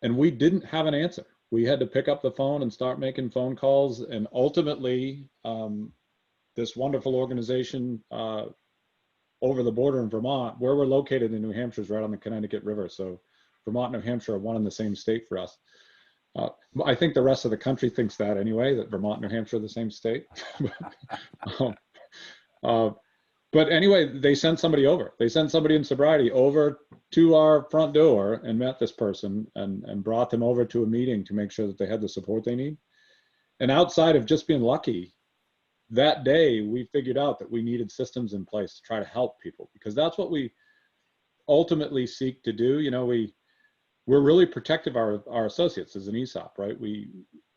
And we didn't have an answer. We had to pick up the phone and start making phone calls. And ultimately, this wonderful organization over the border in Vermont, where we're located in New Hampshire, is right on the Connecticut River. So Vermont and New Hampshire are one and the same state for us. I think the rest of the country thinks that anyway, that Vermont and New Hampshire are the same state. But anyway, they sent somebody over. They sent somebody in sobriety over to our front door and met this person and brought them over to a meeting to make sure that they had the support they need. And outside of just being lucky, that day we figured out that we needed systems in place to try to help people, because that's what we ultimately seek to do. We're really protective of our associates as an ESOP, right?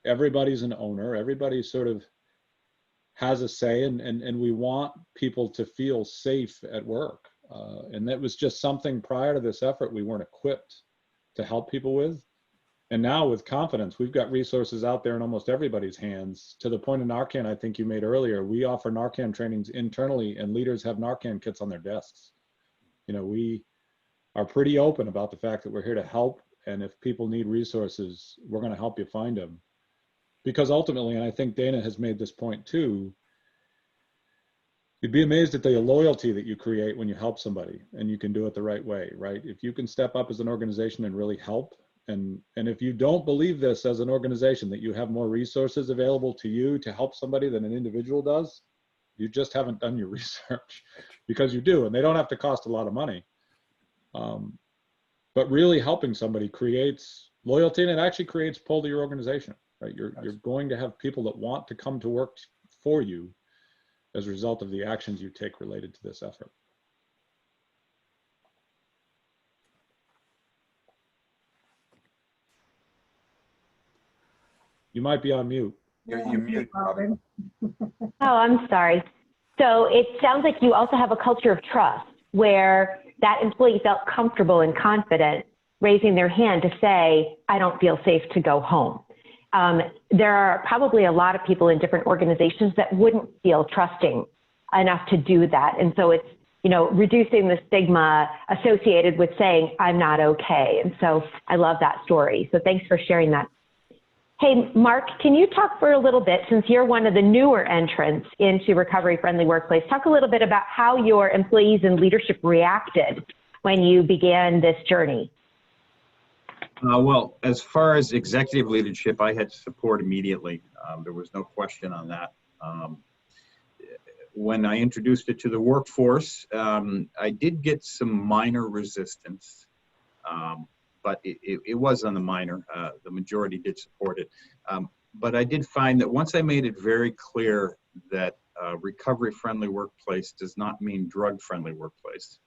Everybody's an owner, everybody sort of has a say, and we want people to feel safe at work. And that was just something prior to this effort we weren't equipped to help people with. And now with confidence, we've got resources out there in almost everybody's hands, to the point of Narcan I think you made earlier. We offer Narcan trainings internally, and leaders have Narcan kits on their desks. You know, we are pretty open about the fact that we're here to help. And if people need resources, we're going to help you find them. Because ultimately, and I think Dana has made this point too, you'd be amazed at the loyalty that you create when you help somebody, and you can do it the right way, right? If you can step up as an organization and really help, and if you don't believe this as an organization, that you have more resources available to you to help somebody than an individual does, you just haven't done your research, because you do, and they don't have to cost a lot of money. But really helping somebody creates loyalty, and it actually creates pull to your organization, right? You're going to have people that want to come to work for you as a result of the actions you take related to this effort. You might be on mute.
You're muted, Robin.
Oh, I'm sorry. So it sounds like you also have a culture of trust where that employee felt comfortable and confident raising their hand to say, I don't feel safe to go home. There are probably a lot of people in different organizations that wouldn't feel trusting enough to do that. And so it's, you know, reducing the stigma associated with saying, I'm not okay. And so I love that story. So thanks for sharing that. Hey, Mark, can you talk for a little bit, since you're one of the newer entrants into recovery-friendly workplace, talk a little bit about how your employees and leadership reacted when you began this journey?
Well, as far as executive leadership, I had support immediately. There was no question on that. When I introduced it to the workforce, I did get some minor resistance, but it was on the minor. The majority did support it. But I did find that once I made it very clear that recovery-friendly workplace does not mean drug-friendly workplace,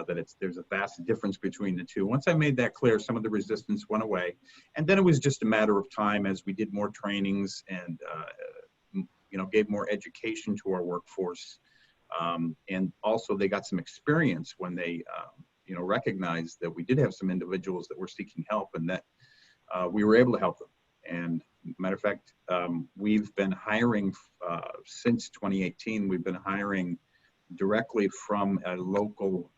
that there's a vast difference between the two. Once I made that clear, some of the resistance went away. And then it was just a matter of time as we did more trainings and you know, gave more education to our workforce. And also they got some experience when they you know, recognized that we did have some individuals that were seeking help, and that we were able to help them. And matter of fact, we've been hiring since 2018, we've been hiring directly from a local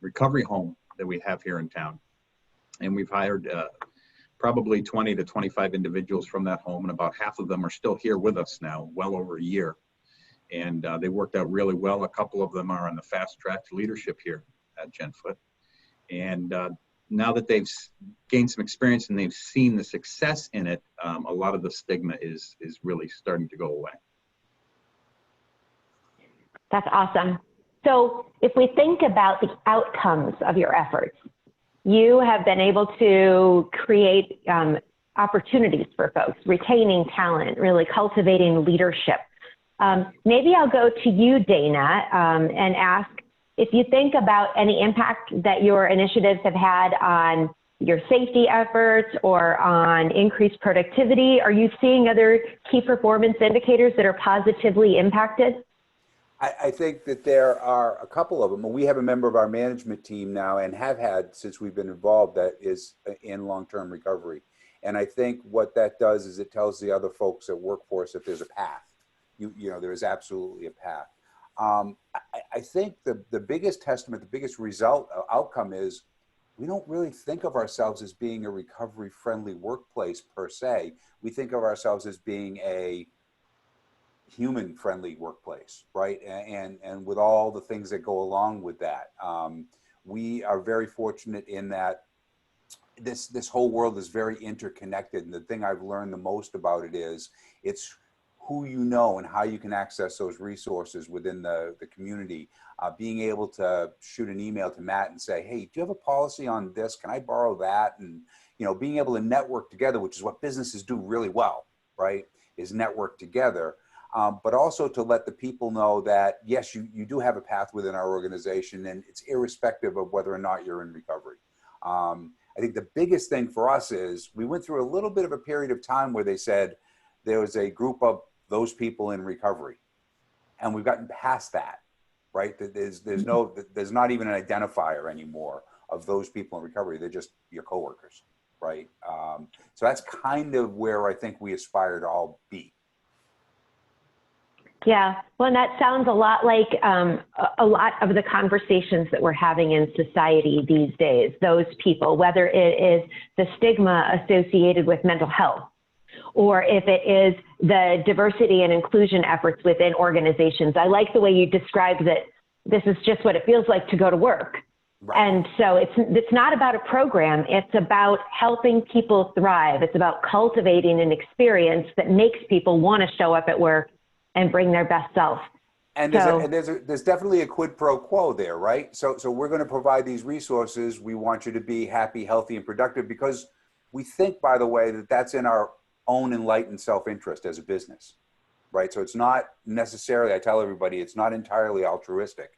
recovery home that we have here in town. And we've hired probably 20 to 25 individuals from that home, and about half of them are still here with us now, well over a year. And they worked out really well. A couple of them are on the fast track to leadership here at Genfoot. And now that they've gained some experience and they've seen the success in it, a lot of the stigma is really starting to go away.
That's awesome. So if we think about the outcomes of your efforts, you have been able to create opportunities for folks, retaining talent, really cultivating leadership. Maybe I'll go to you, Dana, and ask if you think about any impact that your initiatives have had on your safety efforts or on increased productivity. Are you seeing other key performance indicators that are positively impacted?
I think that there are a couple of them. We have a member of our management team now, and have had since we've been involved, that is in long-term recovery. And I think what that does is it tells the other folks at workforce that there's a path. You know, there is absolutely a path. I think the biggest testament, the biggest outcome is we don't really think of ourselves as being a recovery-friendly workplace per se. We think of ourselves as being a human-friendly workplace, right? And with all the things that go along with that. We are very fortunate in that this whole world is very interconnected. And the thing I've learned the most about it is it's who you know and how you can access those resources within the community. Being able to shoot an email to Matt and say, hey, do you have a policy on this? Can I borrow that? And, you know, being able to network together, which is what businesses do really well, right? Is network together. But also to let the people know that, yes, you do have a path within our organization, and it's irrespective of whether or not you're in recovery. I think the biggest thing for us is we went through a little bit of a period of time where they said there was a group of those people in recovery, and we've gotten past that, right? There's not even an identifier anymore of those people in recovery. They're just your coworkers. right? So that's kind of where I think we aspire to all be.
Yeah, well, and that sounds a lot like a lot of the conversations that we're having in society these days. Those people, whether it is the stigma associated with mental health, or if it is the diversity and inclusion efforts within organizations. I like the way you described that this is just what it feels like to go to work.
Right.
And so it's not about a program, it's about helping people thrive. It's about cultivating an experience that makes people want to show up at work and bring their best self.
And there's definitely a quid pro quo there, right? So we're going to provide these resources. We want you to be happy, healthy, and productive because we think, by the way, that that's in our own enlightened self-interest as a business, right? So it's not necessarily, I tell everybody, it's not entirely altruistic,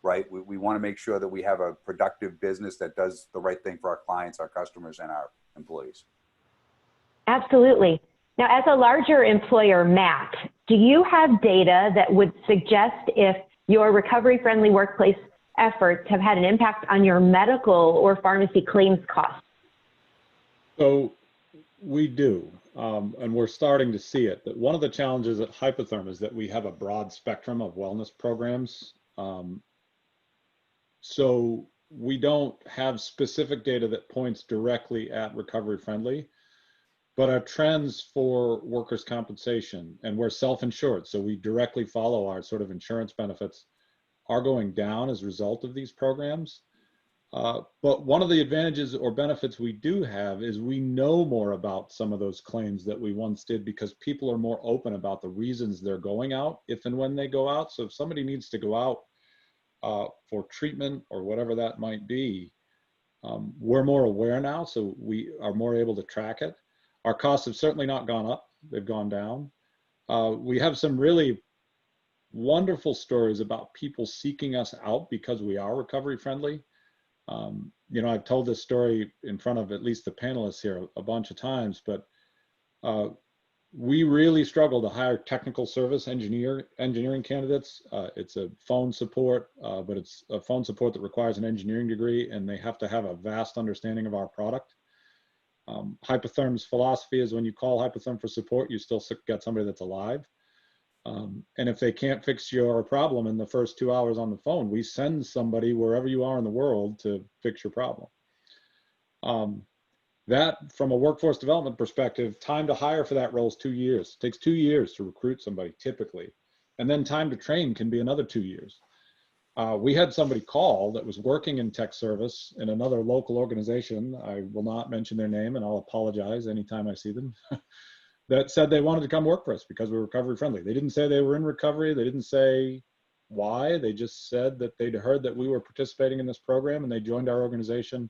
right? We want to make sure that we have a productive business that does the right thing for our clients, our customers, and our employees.
Absolutely. Now, as a larger employer, Matt, do you have data that would suggest if your recovery-friendly workplace efforts have had an impact on your medical or pharmacy claims costs?
So we do, and we're starting to see it. That one of the challenges at Hypotherm is that we have a broad spectrum of wellness programs. So we don't have specific data that points directly at recovery-friendly. But our trends for workers' compensation, and we're self-insured, so we directly follow our sort of insurance benefits, are going down as a result of these programs. But one of the advantages or benefits we do have is we know more about some of those claims that we once did because people are more open about the reasons they're going out, if and when they go out. So if somebody needs to go out for treatment or whatever that might be, we're more aware now, so we are more able to track it. Our costs have certainly not gone up, they've gone down. We have some really wonderful stories about people seeking us out because we are recovery friendly. You know, I've told this story in front of at least the panelists here a bunch of times, but we really struggle to hire technical service engineering candidates. It's a phone support, but it's a phone support that requires an engineering degree, and they have to have a vast understanding of our product. Hypotherm's philosophy is when you call Hypotherm for support, you still get somebody that's alive. And if they can't fix your problem in the first 2 hours on the phone, we send somebody wherever you are in the world to fix your problem. That, from a workforce development perspective, time to hire for that role is 2 years. It takes 2 years to recruit somebody typically. And then time to train can be another 2 years. We had somebody call that was working in tech service in another local organization. I will not mention their name, and I'll apologize anytime I see them. That said they wanted to come work for us because we're recovery friendly. They didn't say they were in recovery. They didn't say why. They just said that they'd heard that we were participating in this program, and they joined our organization.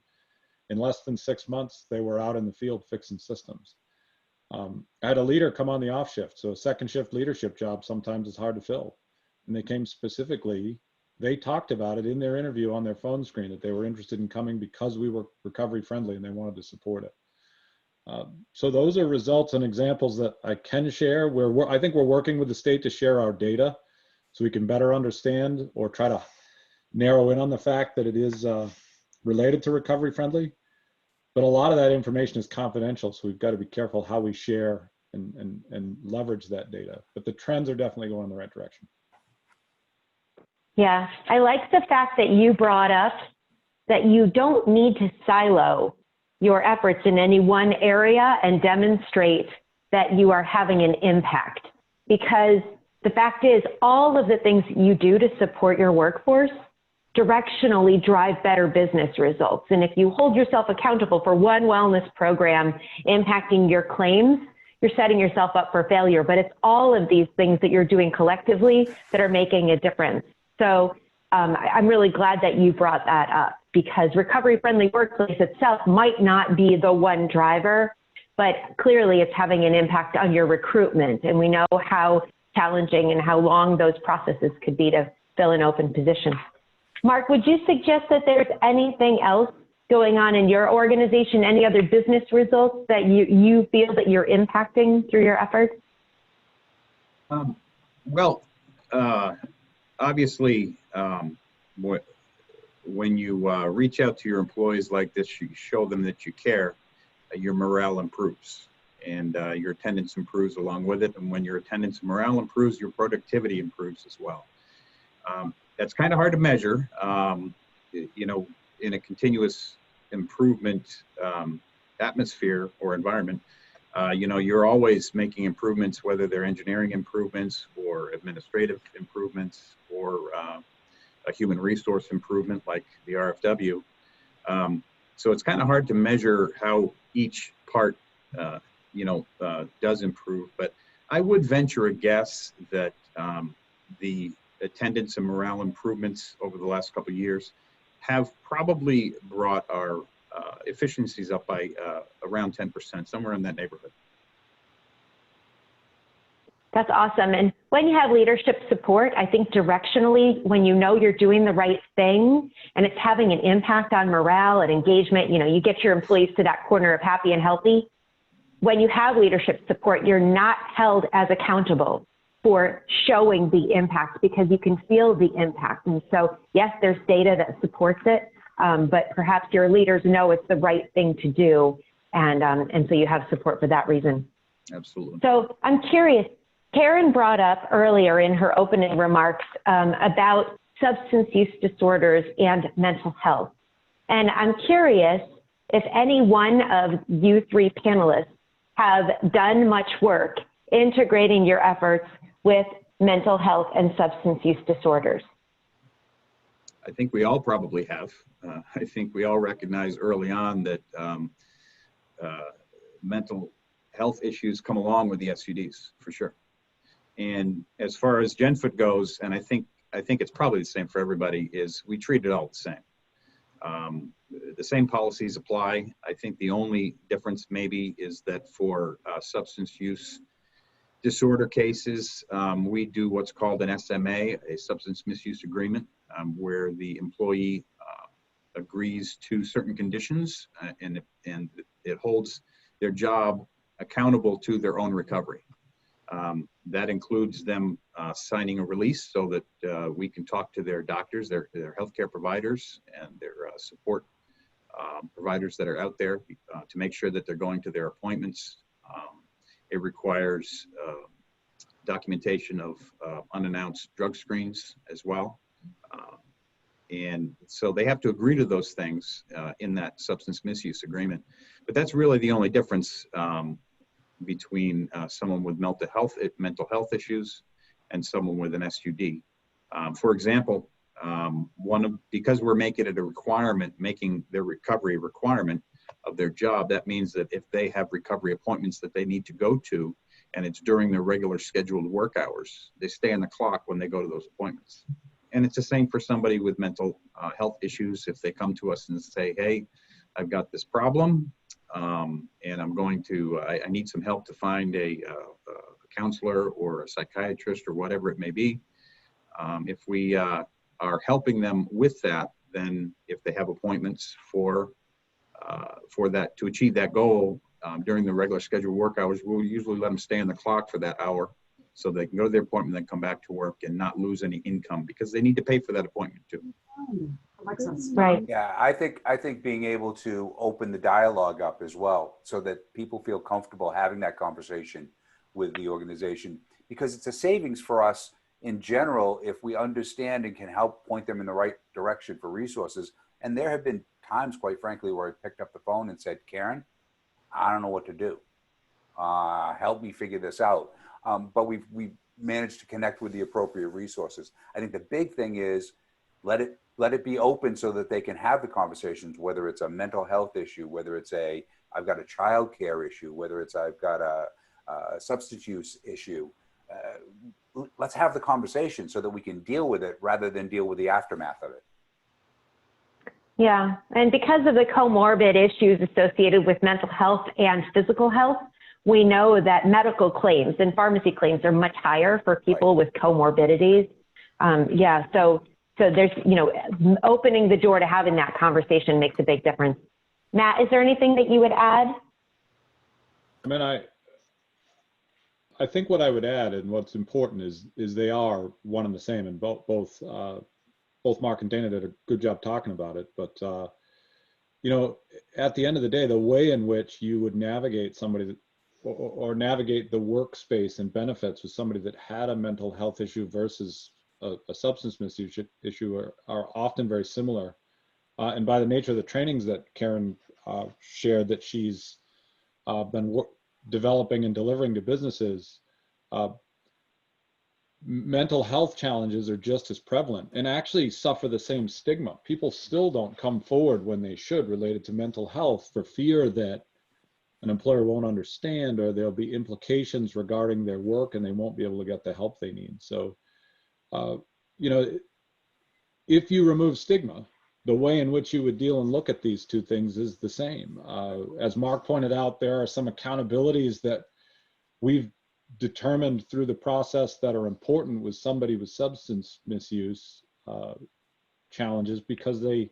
In less than 6 months, they were out in the field fixing systems. I had a leader come on the off shift. So a second shift leadership job sometimes is hard to fill. And they came specifically, they talked about it in their interview on their phone screen that they were interested in coming because we were recovery friendly and they wanted to support it. So those are results and examples that I can share where I think we're working with the state to share our data so we can better understand or try to narrow in on the fact that it is related to recovery friendly. But a lot of that information is confidential, so we've got to be careful how we share and leverage that data. But the trends are definitely going in the right direction.
Yeah, I like the fact that you brought up that you don't need to silo your efforts in any one area and demonstrate that you are having an impact. Because the fact is, all of the things you do to support your workforce directionally drive better business results. And if you hold yourself accountable for one wellness program impacting your claims, you're setting yourself up for failure. But it's all of these things that you're doing collectively that are making a difference. So I'm really glad that you brought that up, because recovery-friendly workplace itself might not be the one driver, but clearly it's having an impact on your recruitment. And we know how challenging and how long those processes could be to fill an open position. Mark, would you suggest that there's anything else going on in your organization, any other business results that you feel that you're impacting through your efforts?
Obviously, when you reach out to your employees like this, you show them that you care. your morale improves, and your attendance improves along with it. And when your attendance and morale improves, your productivity improves as well. That's kind of hard to measure, you know, in a continuous improvement atmosphere or environment. You know, you're always making improvements, whether they're engineering improvements or administrative improvements or a human resource improvement like the RFW. So it's kind of hard to measure how each part, you know, does improve. But I would venture a guess that the attendance and morale improvements over the last couple of years have probably brought our efficiencies up by around 10%, somewhere in that neighborhood.
That's awesome. And when you have leadership support, I think directionally, when you know you're doing the right thing and it's having an impact on morale and engagement, you know, you get your employees to that corner of happy and healthy. When you have leadership support, you're not held as accountable for showing the impact because you can feel the impact. And so, yes, there's data that supports it, but perhaps your leaders know it's the right thing to do. And so you have support for that reason.
Absolutely.
So I'm curious, Karen brought up earlier in her opening remarks about substance use disorders and mental health. And I'm curious if any one of you three panelists have done much work integrating your efforts with mental health and substance use disorders.
I think we all probably have. I think we all recognize early on that mental health issues come along with the SUDs, for sure. And as far as GenFoot goes, and I think it's probably the same for everybody, is we treat it all the same. The same policies apply. I think the only difference maybe is that for substance use disorder cases, we do what's called an SMA, a substance misuse agreement, where the employee agrees to certain conditions and it holds their job accountable to their own recovery. That includes them signing a release so that we can talk to their doctors, their healthcare providers, and their support providers that are out there to make sure that they're going to their appointments. It requires documentation of unannounced drug screens as well. And so they have to agree to those things in that substance misuse agreement. But that's really the only difference between someone with mental health issues and someone with an SUD. For example, because we're making it a requirement, making their recovery a requirement of their job, that means that if they have recovery appointments that they need to go to, and it's during their regular scheduled work hours, they stay on the clock when they go to those appointments. And it's the same for somebody with mental health issues. If they come to us and say, hey, I've got this problem, and I'm going to, I need some help to find a counselor or a psychiatrist or whatever it may be. If we are helping them with that, then if they have appointments for that, to achieve that goal during the regular scheduled work hours, we'll usually let them stay on the clock for that hour so they can go to their appointment and then come back to work and not lose any income because they need to pay for that appointment too.
Right.
Yeah, I think being able to open the dialogue up as well so that people feel comfortable having that conversation with the organization, because it's a savings for us in general if we understand and can help point them in the right direction for resources. And there have been times, quite frankly, where I picked up the phone and said, Karen, I don't know what to do. Help me figure this out. But we've managed to connect with the appropriate resources. I think the big thing is let it be open so that they can have the conversations, whether it's a mental health issue, whether it's I've got a child care issue, whether it's I've got a substance use issue. Let's have the conversation so that we can deal with it rather than deal with the aftermath of it.
Yeah, and because of the comorbid issues associated with mental health and physical health, we know that medical claims and pharmacy claims are much higher for people with comorbidities. Yeah, so there's, opening the door to having that conversation makes a big difference. Matt, is there anything that you would add?
I mean, I think what I would add and what's important is they are one and the same, and both Mark and Dana did a good job talking about it. But you know, at the end of the day, the way in which you would navigate somebody or navigate the workspace and benefits with somebody that had a mental health issue versus a substance misuse issue are often very similar. And by the nature of the trainings that Karen shared that she's been developing and delivering to businesses, mental health challenges are just as prevalent and actually suffer the same stigma. People still don't come forward when they should related to mental health for fear that an employer won't understand or there'll be implications regarding their work and they won't be able to get the help they need. So, you know, if you remove stigma, the way in which you would deal and look at these two things is the same. As Mark pointed out, there are some accountabilities that we've determined through the process that are important with somebody with substance misuse challenges, because they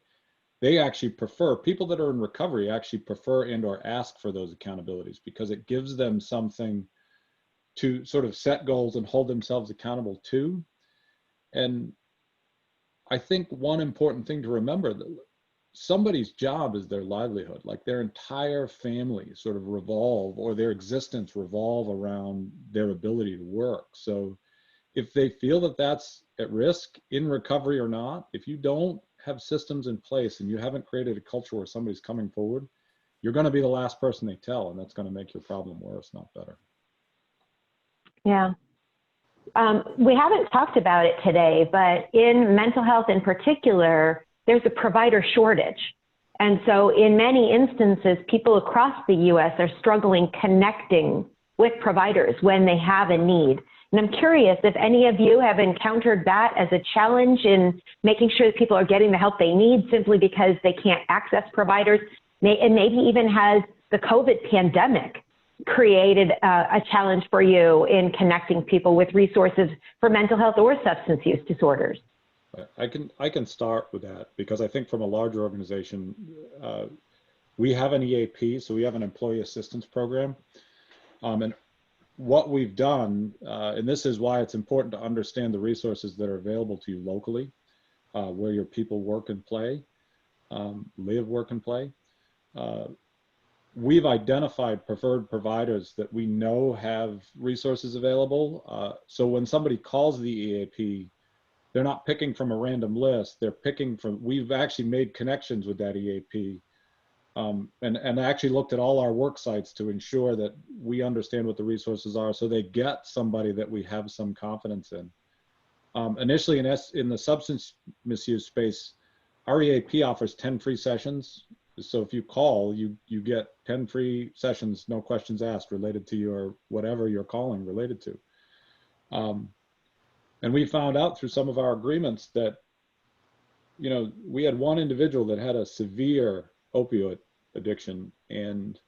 actually prefer, people that are in recovery actually prefer and or ask for those accountabilities because it gives them something to sort of set goals and hold themselves accountable to. And I think one important thing to remember, that somebody's job is their livelihood, like their entire family sort of revolve, or their existence revolve around their ability to work. So if they feel that that's at risk in recovery or not, if you don't have systems in place and you haven't created a culture where somebody's coming forward, you're going to be the last person they tell, and that's going to make your problem worse, not better.
Yeah. We haven't talked about it today, but in mental health in particular, there's a provider shortage. And so in many instances, people across the US are struggling connecting with providers when they have a need. And I'm curious if any of you have encountered that as a challenge in making sure that people are getting the help they need simply because they can't access providers, and maybe even has the COVID pandemic created a challenge for you in connecting people with resources for mental health or substance use disorders?
I can start with that because I think from a larger organization, we have an EAP, so we have an employee assistance program. And what we've done, and this is why it's important to understand the resources that are available to you locally, where your people work and play, live, work, and play. We've identified preferred providers that we know have resources available. So when somebody calls the EAP, they're not picking from a random list. They're picking from, we've actually made connections with that EAP and actually looked at all our work sites to ensure that we understand what the resources are so they get somebody that we have some confidence in. Initially in the substance misuse space, our EAP offers 10 free sessions. So if you call, you get 10 free sessions, no questions asked, related to your, whatever you're calling related to. And we found out through some of our agreements that, you know, we had one individual that had a severe opioid addiction, and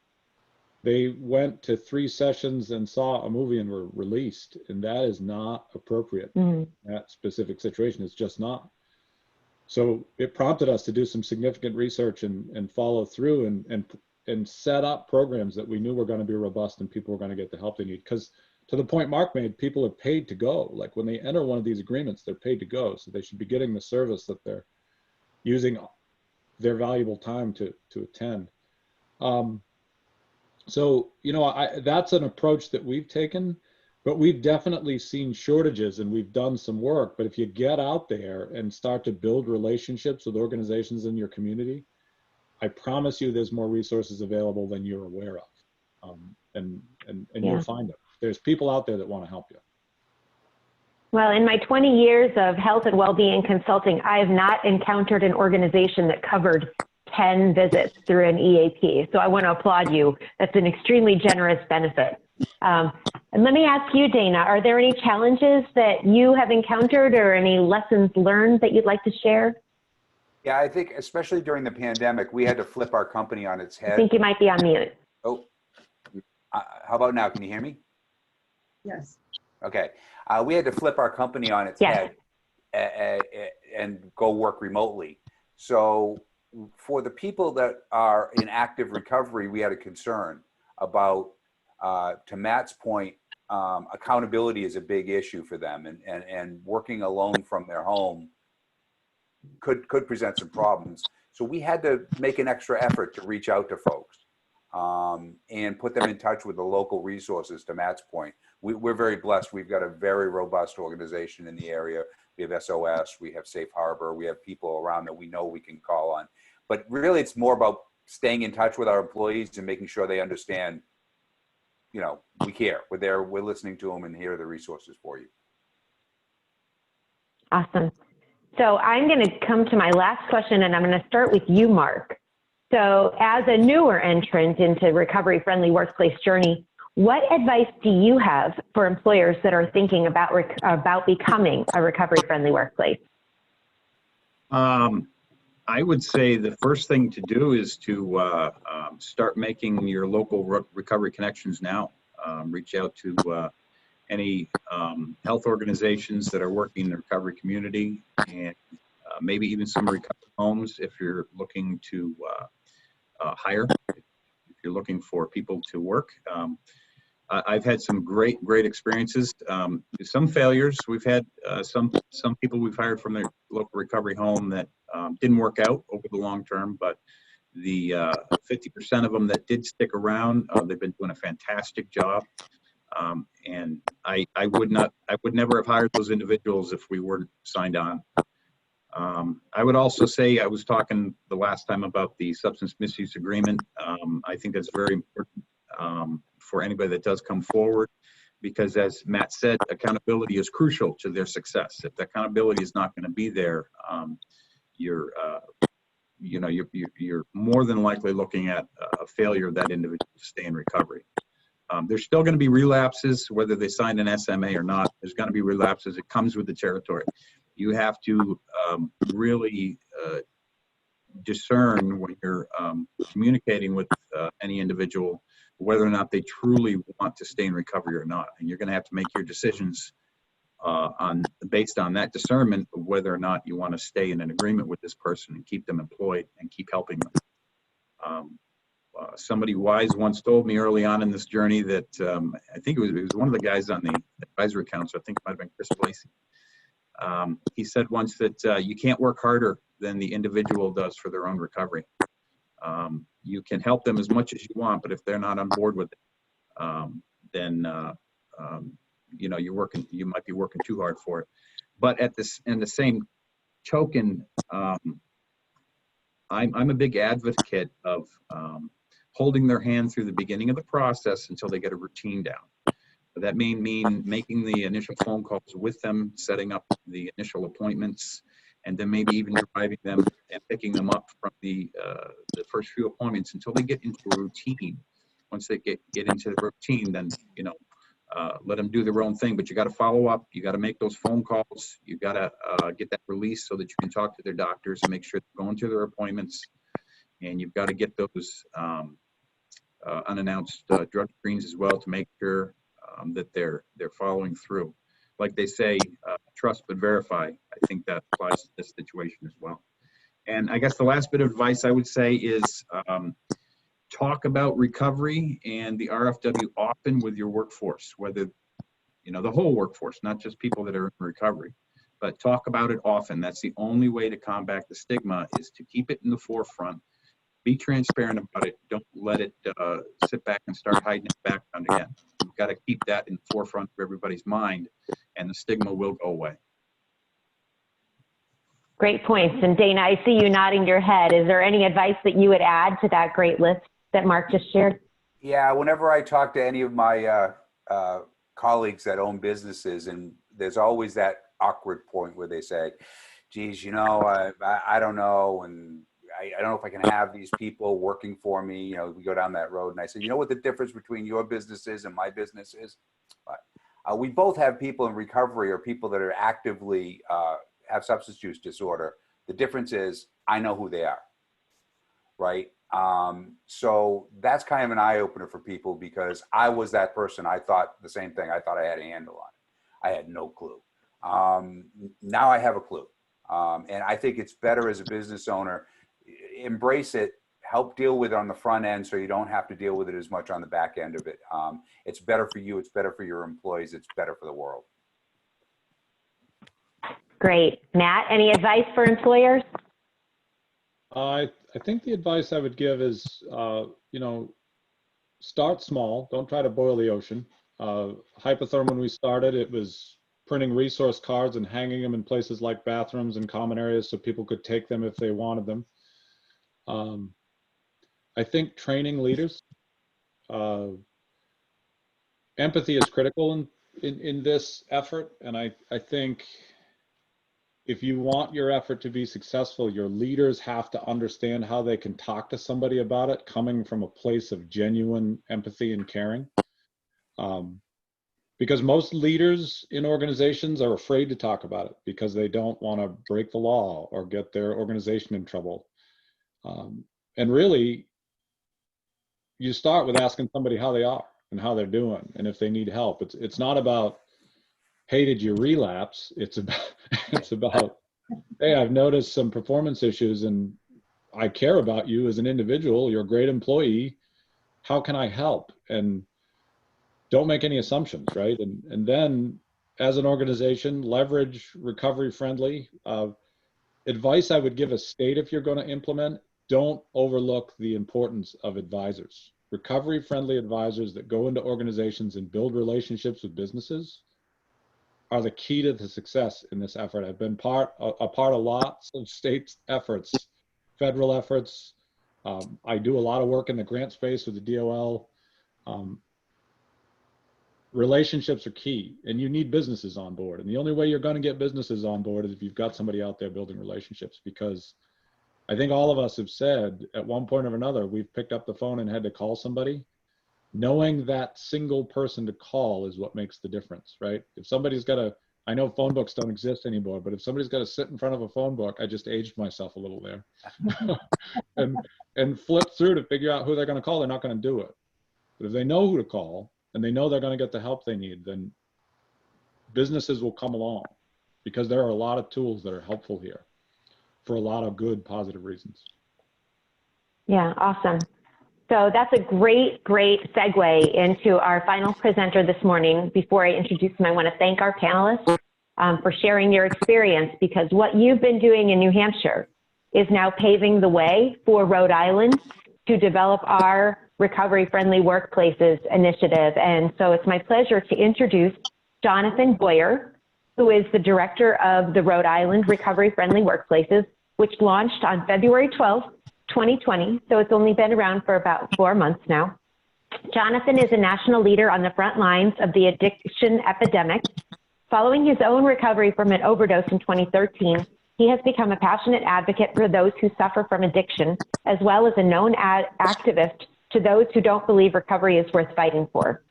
they went to 3 sessions and saw a movie and were released. And that is not appropriate in that specific situation. It's just not. So it prompted us to do some significant research and follow through and set up programs that we knew were going to be robust and people were going to get the help they need. Because to the point Mark made, people are paid to go. Like when they enter one of these agreements, they're paid to go. So they should be getting the service that they're using their valuable time to attend. So, you know, that's an approach that we've taken. But we've definitely seen shortages and we've done some work. But if you get out there and start to build relationships with organizations in your community, I promise you there's more resources available than you're aware of. And you'll find them. There's people out there that want to help you.
Well, in my 20 years of health and well-being consulting, I have not encountered an organization that covered 10 visits through an EAP. So I want to applaud you. That's an extremely generous benefit. And let me ask you, Dana, are there any challenges that you have encountered or any lessons learned that you'd like to share?
Yeah, I think especially during the pandemic, we had to flip our company on its head.
I think you might be on mute.
Oh, how about now? Can you hear me?
Yes.
Okay. We had to flip our company on its head and go work remotely. So for the people that are in active recovery, we had a concern about, to Matt's point, accountability is a big issue for them, and working alone from their home could present some problems. So we had to make an extra effort to reach out to folks and put them in touch with the local resources. To Matt's point, we're very blessed. We've got a very robust organization in the area. We have SOS, we have Safe Harbor, we have people around that we know we can call on. But really, it's more about staying in touch with our employees and making sure they understand, you know, we care. We're there, we're listening to them, and here are the resources for you.
Awesome. So I'm going to come to my last question, and I'm going to start with you, Mark. So as a newer entrant into recovery-friendly workplace journey, what advice do you have for employers that are thinking about becoming a recovery-friendly workplace?
I would say the first thing to do is to start making your local recovery connections now. Reach out to any health organizations that are working in the recovery community, and maybe even some recovery homes if you're looking to hire, if you're looking for people to work. I've had some great experiences. Some failures. We've had some people we've hired from the local recovery home that didn't work out over the long term, but the 50% of them that did stick around, they've been doing a fantastic job. And I would never have hired those individuals if we weren't signed on. I would also say, I was talking the last time about the substance misuse agreement. I think that's very important for anybody that does come forward, because as Matt said, accountability is crucial to their success. If the accountability is not going to be there, you're more than likely looking at a failure of that individual to stay in recovery. There's still going to be relapses, whether they signed an SMA or not. There's going to be relapses. It comes with the territory. You have to really discern when you're communicating with any individual whether or not they truly want to stay in recovery or not. And you're going to have to make your decisions based on that discernment of whether or not you want to stay in an agreement with this person and keep them employed and keep helping them. Somebody wise once told me early on in this journey that I think it was one of the guys on the advisory council, I think it might have been Chris Lacey. He said once that you can't work harder than the individual does for their own recovery. You can help them as much as you want, but if they're not on board with it, then you might be working too hard for it. But in the same token, I'm a big advocate of holding their hand through the beginning of the process until they get a routine down. That may mean making the initial phone calls with them, setting up the initial appointments, and then maybe even driving them and picking them up from the first few appointments until they get into a routine. Once they get into the routine, then let them do their own thing. But you got to follow up. You got to make those phone calls. You got to get that release so that you can talk to their doctors and make sure they're going to their appointments. And you've got to get those unannounced drug screens as well to make sure that they're following through. Like they say, trust but verify. I think that applies to this situation as well. And I guess the last bit of advice I would say is talk about recovery and the RFW often with your workforce, whether, the whole workforce, not just people that are in recovery, but talk about it often. That's the only way to combat the stigma, is to keep it in the forefront. Be transparent about it. Don't let it sit back and start hiding in the background again. You've got to keep that in the forefront of everybody's mind, and the stigma will go away.
Great points. And Dana, I see you nodding your head. Is there any advice that you would add to that great list that Mark just shared? Yeah,
whenever I talk to any of my colleagues that own businesses, and there's always that awkward point where they say, geez, I don't know, and I don't know if I can have these people working for me. We go down that road, and I say, you know what the difference between your business is and my business is? We both have people in recovery or people that are actively have substance use disorder. The difference is I know who they are, right? So that's kind of an eye-opener for people, because I was that person. I thought the same thing. I thought I had a handle on it. I had no clue. Now I have a clue. And I think it's better as a business owner, embrace it, help deal with it on the front end so you don't have to deal with it as much on the back end of it. It's better for you. It's better for your employees. It's better for the world.
Great. Matt, any advice for employers?
I think the advice I would give is, you know, start small. Don't try to boil the ocean. Hypotherm, when we started, it was printing resource cards and hanging them in places like bathrooms and common areas so people could take them if they wanted them. I think training leaders, empathy is critical in this effort. And I think if you want your effort to be successful, your leaders have to understand how they can talk to somebody about it, coming from a place of genuine empathy and caring. Because most leaders in organizations are afraid to talk about it because they don't want to break the law or get their organization in trouble. And really, you start with asking somebody how they are and how they're doing and if they need help. It's not about, hey, did you relapse? It's about, hey, I've noticed some performance issues and I care about you as an individual. You're a great employee. How can I help? And don't make any assumptions, right? And then as an organization, leverage recovery friendly. Advice I would give a state if you're going to implement, don't overlook the importance of advisors. Recovery friendly advisors that go into organizations and build relationships with businesses are the key to the success in this effort. I've been a part of lots of state efforts, federal efforts. I do a lot of work in the grant space with the DOL. Relationships are key, and you need businesses on board. And the only way you're going to get businesses on board is if you've got somebody out there building relationships, because I think all of us have said at one point or another, we've picked up the phone and had to call somebody. Knowing that single person to call is what makes the difference, right? If somebody's got to, I know phone books don't exist anymore, but if somebody's got to sit in front of a phone book, I just aged myself a little there, and flip through to figure out who they're going to call, they're not going to do it. But if they know who to call and they know they're going to get the help they need, then businesses will come along, because there are a lot of tools that are helpful here for a lot of good, positive reasons.
Yeah, awesome. So that's a great segue into our final presenter this morning. Before I introduce him, I want to thank our panelists for sharing your experience, because what you've been doing in New Hampshire is now paving the way for Rhode Island to develop our recovery-friendly workplaces initiative. And so it's my pleasure to introduce Jonathan Boyer, who is the director of the Rhode Island Recovery-Friendly Workplaces, which launched on February 12th, 2020, so it's only been around for about 4 months now. Jonathan is a national leader on the front lines of the addiction epidemic. Following his own recovery from an overdose in 2013, he has become a passionate advocate for those who suffer from addiction, as well as a known activist to those who don't believe recovery is worth fighting for.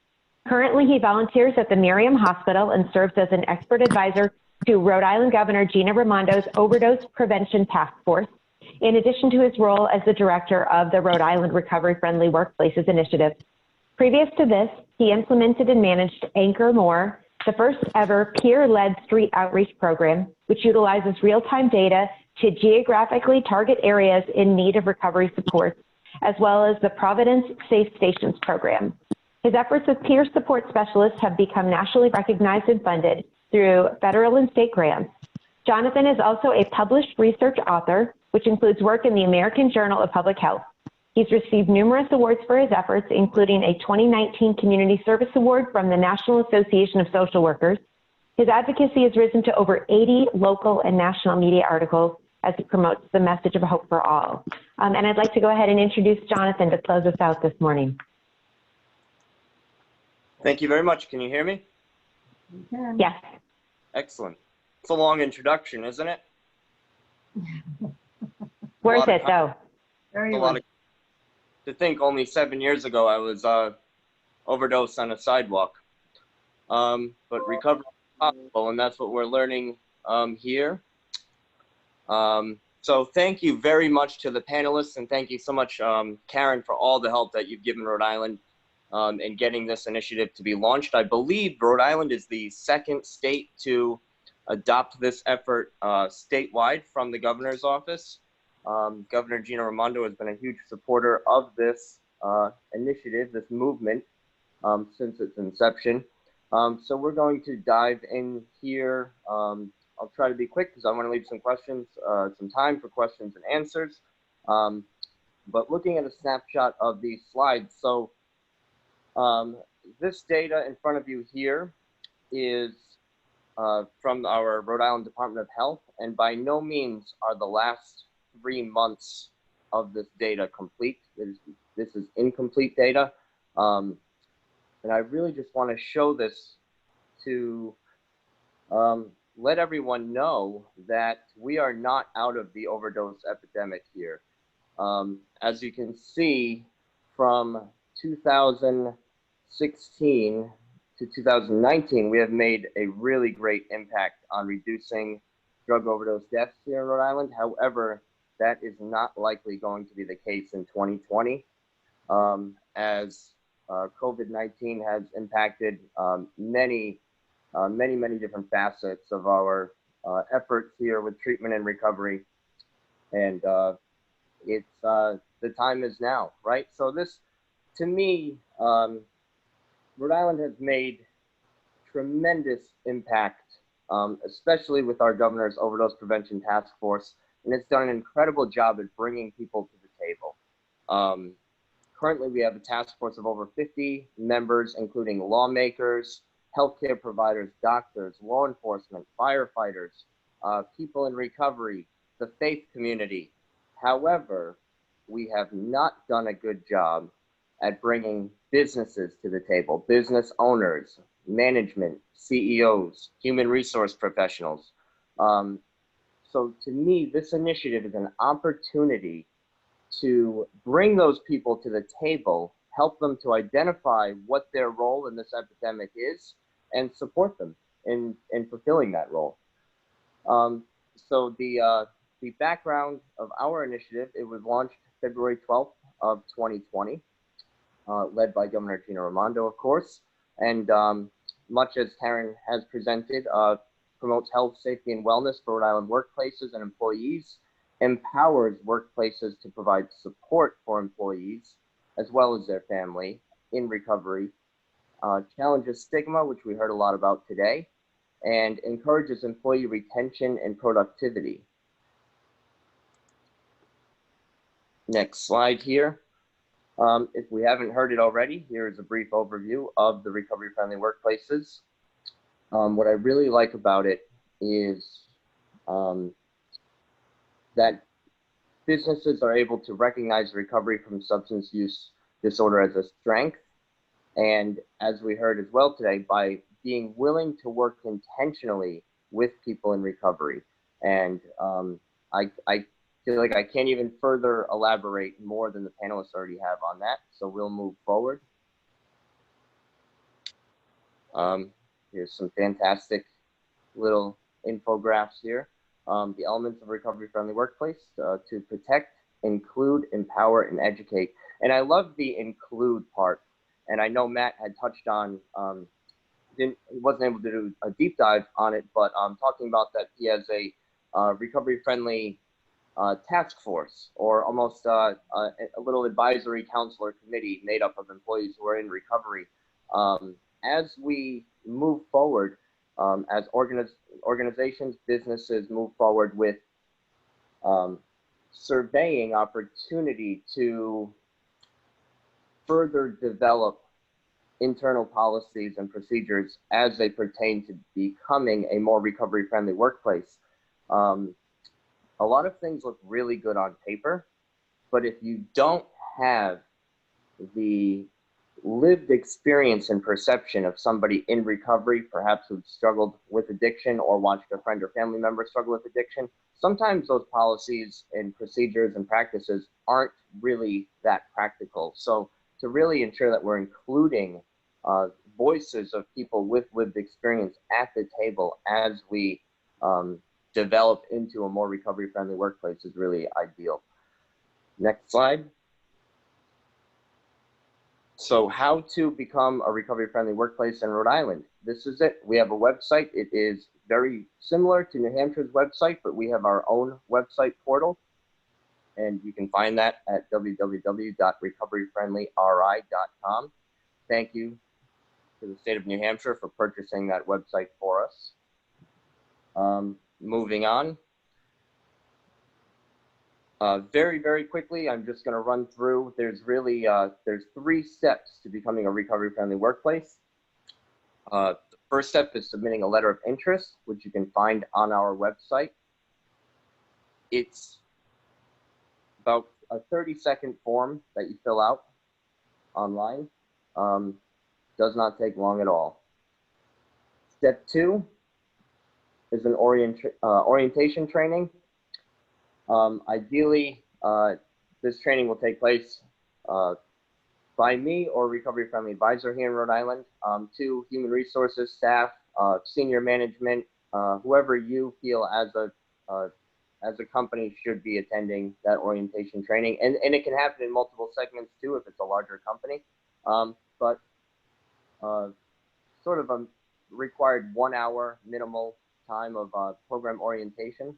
Currently, he volunteers at the Miriam Hospital and serves as an expert advisor to Rhode Island Governor Gina Raimondo's Overdose Prevention Task Force, in addition to his role as the director of the Rhode Island Recovery Friendly Workplaces Initiative. Previous to this, he implemented and managed Anchor More, the first ever peer-led street outreach program, which utilizes real-time data to geographically target areas in need of recovery support, as well as the Providence Safe Stations program. His efforts with peer support specialists have become nationally recognized and funded through federal and state grants. Jonathan is also a published research author, which includes work in the American Journal of Public Health. He's received numerous awards for his efforts, including a 2019 Community Service Award from the National Association of Social Workers. His advocacy has risen to over 80 local and national media articles as he promotes the message of hope for all. And I'd like to go ahead and introduce Jonathan to close us out this morning.
Thank you very much. Can you hear me?
Yes.
Excellent. It's a long introduction, isn't it?
Worth it, though.
Very well.
To think only 7 years ago I was overdosed on a sidewalk. But recovery is possible, and that's what we're learning here. So thank you very much to the panelists, and thank you so much, Karen, for all the help that you've given Rhode Island in getting this initiative to be launched. I believe Rhode Island is the second state to adopt this effort statewide from the governor's office. Governor Gina Raimondo has been a huge supporter of this initiative, this movement, since its inception. So we're going to dive in here. I'll try to be quick because I want to leave some questions, some time for questions and answers. But looking at a snapshot of these slides, so this data in front of you here is from our Rhode Island Department of Health, and by no means are the last 3 months of this data complete. This is incomplete data. And I really just want to show this to let everyone know that we are not out of the overdose epidemic here. As you can see, from 2016 to 2019, we have made a really great impact on reducing drug overdose deaths here in Rhode Island. However, that is not likely going to be the case in 2020, as COVID-19 has impacted many different facets of our efforts here with treatment and recovery. And it's the time is now, right? So this, to me, Rhode Island has made tremendous impact, especially with our governor's overdose prevention task force, and it's done an incredible job at bringing people to the table. Currently, we have a task force of over 50 members, including lawmakers, healthcare providers, doctors, law enforcement, firefighters, people in recovery, the faith community. However, we have not done a good job at bringing businesses to the table, business owners, management, CEOs, human resource professionals. So to me, this initiative is an opportunity to bring those people to the table, help them to identify what their role in this epidemic is, and support them in fulfilling that role. So the background of our initiative, it was launched February 12th of 2020, led by Governor Gina Raimondo, of course, and much as Karen has presented, promotes health, safety, and wellness for Rhode Island workplaces and employees, empowers workplaces to provide support for employees as well as their family in recovery, challenges stigma, which we heard a lot about today, and encourages employee retention and productivity. Next slide here. If we haven't heard it already, here is a brief overview of the recovery-friendly workplaces. What I really like about it is that businesses are able to recognize recovery from substance use disorder as a strength. And as we heard as well today, by being willing to work intentionally with people in recovery. And I feel like I can't even further elaborate more than the panelists already have on that. So we'll move forward. Here's some fantastic little infographics here. The elements of a recovery-friendly workplace to protect, include, empower, and educate. And I love the include part. And I know Matt had touched on, he wasn't able to do a deep dive on it, but talking about that he has a recovery-friendly task force, or almost a little advisory council or committee made up of employees who are in recovery. As we move forward, as organizations, businesses move forward with surveying opportunity to further develop internal policies and procedures as they pertain to becoming a more recovery-friendly workplace. A lot of things look really good on paper, but if you don't have the lived experience and perception of somebody in recovery, perhaps who've struggled with addiction or watched a friend or family member struggle with addiction, sometimes those policies and procedures and practices aren't really that practical. So to really ensure that we're including voices of people with lived experience at the table as we develop into a more recovery-friendly workplace is really ideal. Next slide. So how to become a recovery-friendly workplace in Rhode Island. This is it. We have a website. It is very similar to New Hampshire's website, but we have our own website portal. And you can find that at www.recoveryfriendlyri.com. Thank you to the state of New Hampshire for purchasing that website for us. Moving on. Very, very quickly, I'm just going to run through. There's really there's 3 steps to becoming a recovery-friendly workplace. The first step is submitting a letter of interest, which you can find on our website. It's about a 30-second form that you fill out online. Does not take long at all. Step 2 is an orientation training. Ideally, this training will take place by me or Recovery Friendly Advisor here in Rhode Island, to human resources staff, senior management, whoever you feel as a company should be attending that orientation training. And it can happen in multiple segments too if it's a larger company. But sort of a required 1 hour minimal time of program orientation.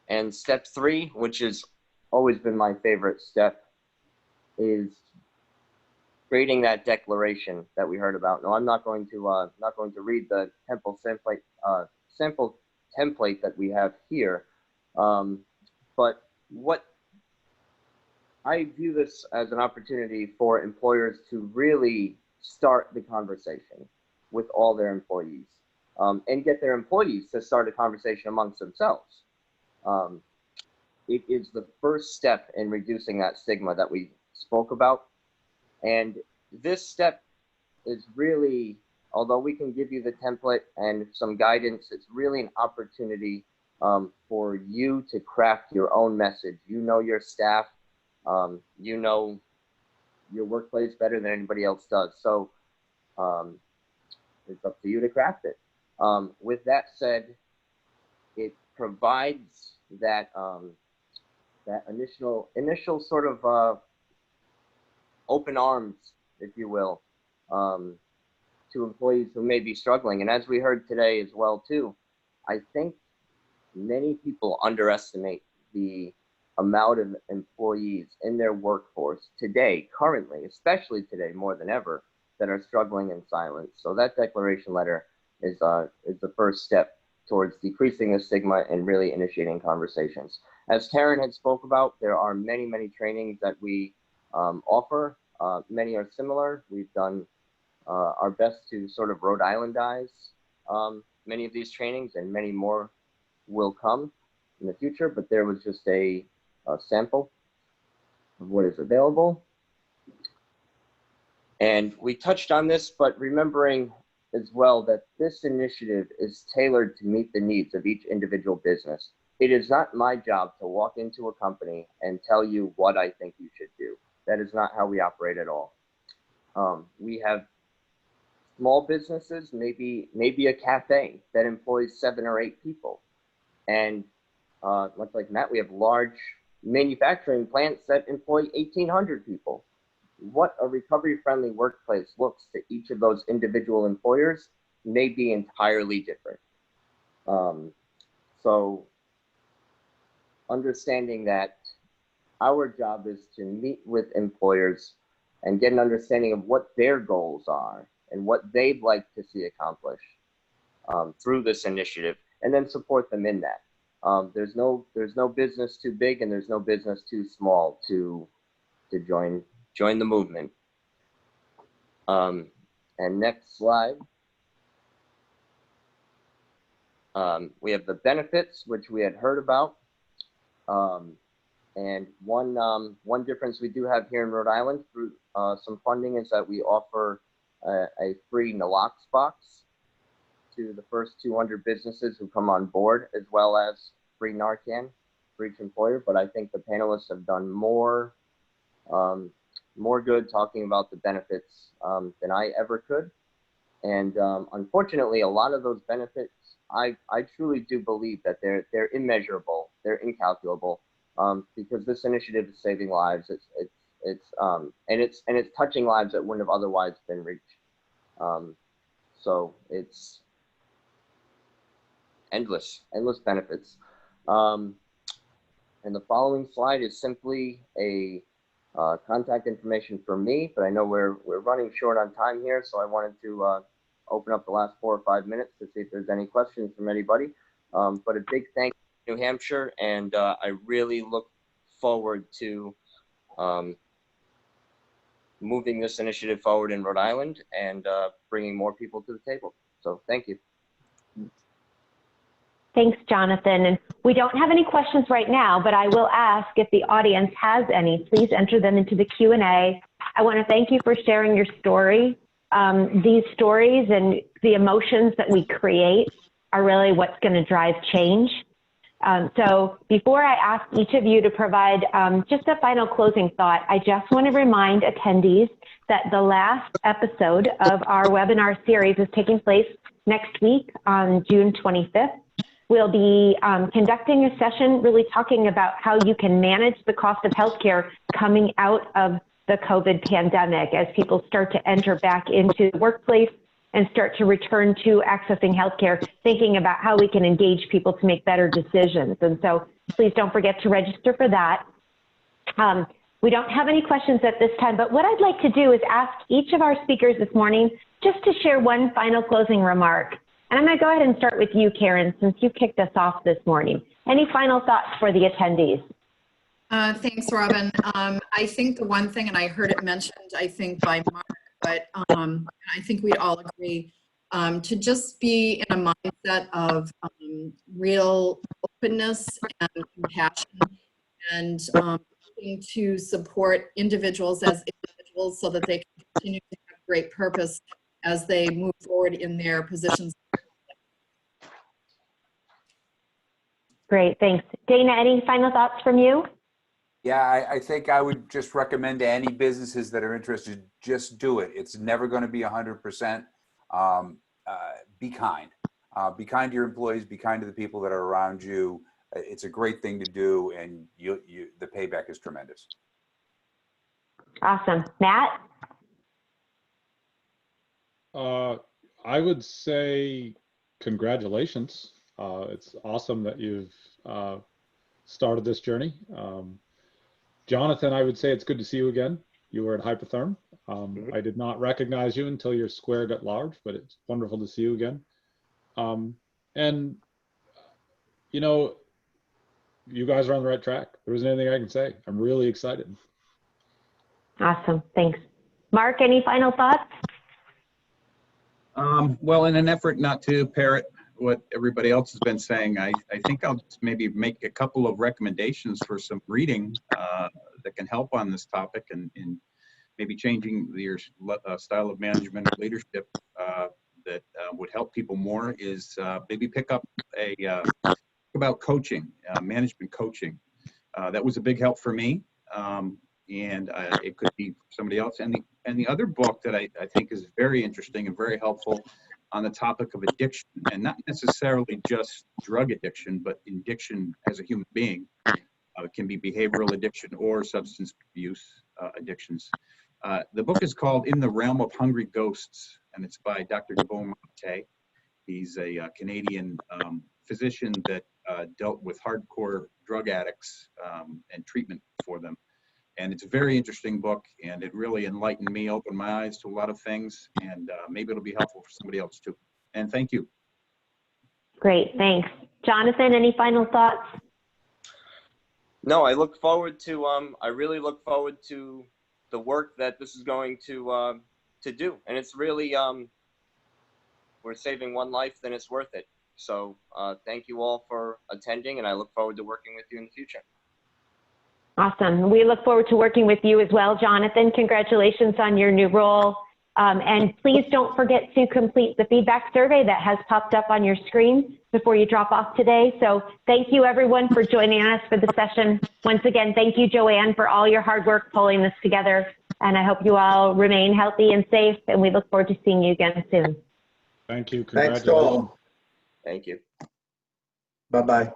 And step 3, which has always been my favorite step, is creating that declaration that we heard about. Now, I'm not going to read the sample template that we have here, but what I view this as an opportunity for employers to really start the conversation with all their employees, and get their employees to start a conversation amongst themselves. It is the first step in reducing that stigma that we spoke about. And this step is really, although we can give you the template and some guidance, it's really an opportunity for you to craft your own message. You know your staff, you know your workplace better than anybody else does. So it's up to you to craft it. With that said, it provides that that initial sort of open arms, if you will, to employees who may be struggling. And as we heard today as well too, I think many people underestimate the amount of employees in their workforce today, currently, especially today more than ever, that are struggling in silence. So that declaration letter is the first step towards decreasing the stigma and really initiating conversations. As Karen had spoke about, there are many, many trainings that we offer. Many are similar. We've done our best to sort of Rhode Islandize many of these trainings, and many more will come in the future, but there was just a sample of what is available. And we touched on this, but remembering as well that this initiative is tailored to meet the needs of each individual business. It is not my job to walk into a company and tell you what I think you should do. That is not how we operate at all. We have small businesses, maybe a cafe that employs 7 or 8 people. And much like Matt, we have large manufacturing plants that employ 1,800 people. What a recovery-friendly workplace looks to each of those individual employers may be entirely different. So understanding that our job is to meet with employers and get an understanding of what their goals are and what they'd like to see accomplished through this initiative, and then support them in that. There's no business too big and there's no business too small to join the movement. And next slide. We have the benefits, which we had heard about. And one difference we do have here in Rhode Island through some funding is that we offer a free naloxone box to the first 200 businesses who come on board, as well as free Narcan for each employer. But I think the panelists have done more good talking about the benefits than I ever could. And unfortunately, a lot of those benefits, I truly do believe that they're immeasurable, they're incalculable, because this initiative is saving lives. It's touching lives that wouldn't have otherwise been reached. So it's endless benefits. And the following slide is simply a contact information for me, but I know we're running short on time here, so I wanted to open up the last 4 or 5 minutes to see if there's any questions from anybody. But a big thank you New Hampshire, and I really look forward to moving this initiative forward in Rhode Island and bringing more people to the table. So thank you.
Thanks, Jonathan. And we don't have any questions right now, but I will ask if the audience has any. Please enter them into the Q&A. I want to thank you for sharing your story. These stories and the emotions that we create are really what's going to drive change. So before I ask each of you to provide just a final closing thought, I just want to remind attendees that the last episode of our webinar series is taking place next week on June 25th. We'll be conducting a session really talking about how you can manage the cost of healthcare coming out of the COVID pandemic as people start to enter back into the workplace and start to return to accessing healthcare, thinking about how we can engage people to make better decisions. And so please don't forget to register for that. We don't have any questions at this time, but what I'd like to do is ask each of our speakers this morning just to share one final closing remark. And I'm going to go ahead and start with you, Karen, since you kicked us off this morning. Any final thoughts for the attendees?
Thanks, Robin. I think the one thing, and I heard it mentioned, I think by Mark, but I think we'd all agree to just be in a mindset of real openness and compassion, and looking to support individuals as individuals so that they can continue to have great purpose as they move forward in their positions.
Great, thanks. Dana, any final thoughts from you?
Yeah, I think I would just recommend to any businesses that are interested, just do it. It's never going to be 100%. Be kind. Be kind to your employees. Be kind to the people that are around you. It's a great thing to do, and the payback is tremendous.
Awesome. Matt?
I would say congratulations. It's awesome that you've started this journey. Jonathan, I would say it's good to see you again. You were at Hypotherm. I did not recognize you until your square got large, but it's wonderful to see you again. And, you know, you guys are on the right track. There isn't anything I can say. I'm really excited.
Awesome. Thanks. Mark, any final thoughts?
Well, in an effort not to parrot what everybody else has been saying, I think I'll just maybe make a couple of recommendations for some reading that can help on this topic and maybe changing your style of management or leadership that would help people more is maybe pick up about coaching, management coaching. That was a big help for me, and it could be for somebody else. And the other book that I think is very interesting and very helpful on the topic of addiction, and not necessarily just drug addiction, but addiction as a human being. It can be behavioral addiction or substance abuse addictions. The book is called In the Realm of Hungry Ghosts, and it's by Dr. Beaumont. He's a Canadian physician that dealt with hardcore drug addicts and treatment for them. And it's a very interesting book, and it really enlightened me, opened my eyes to a lot of things, and maybe it'll be helpful for somebody else too. And thank you.
Great, thanks. Jonathan, any final thoughts?
No, I look forward to, I really look forward to the work that this is going to do. And it's really, we're saving one life, then it's worth it. So thank you all for attending, and I look forward to working with you in the future.
Awesome. We look forward to working with you as well, Jonathan. Congratulations on your new role. And please don't forget to complete the feedback survey that has popped up on your screen before you drop off today. So thank you everyone for joining us for the session. Once again, thank you, Joanne, for all your hard work pulling this together. And I hope you all remain healthy and safe, and we look forward to seeing you again soon.
Thank you.
Thanks to all.
Thank you.
Bye-bye.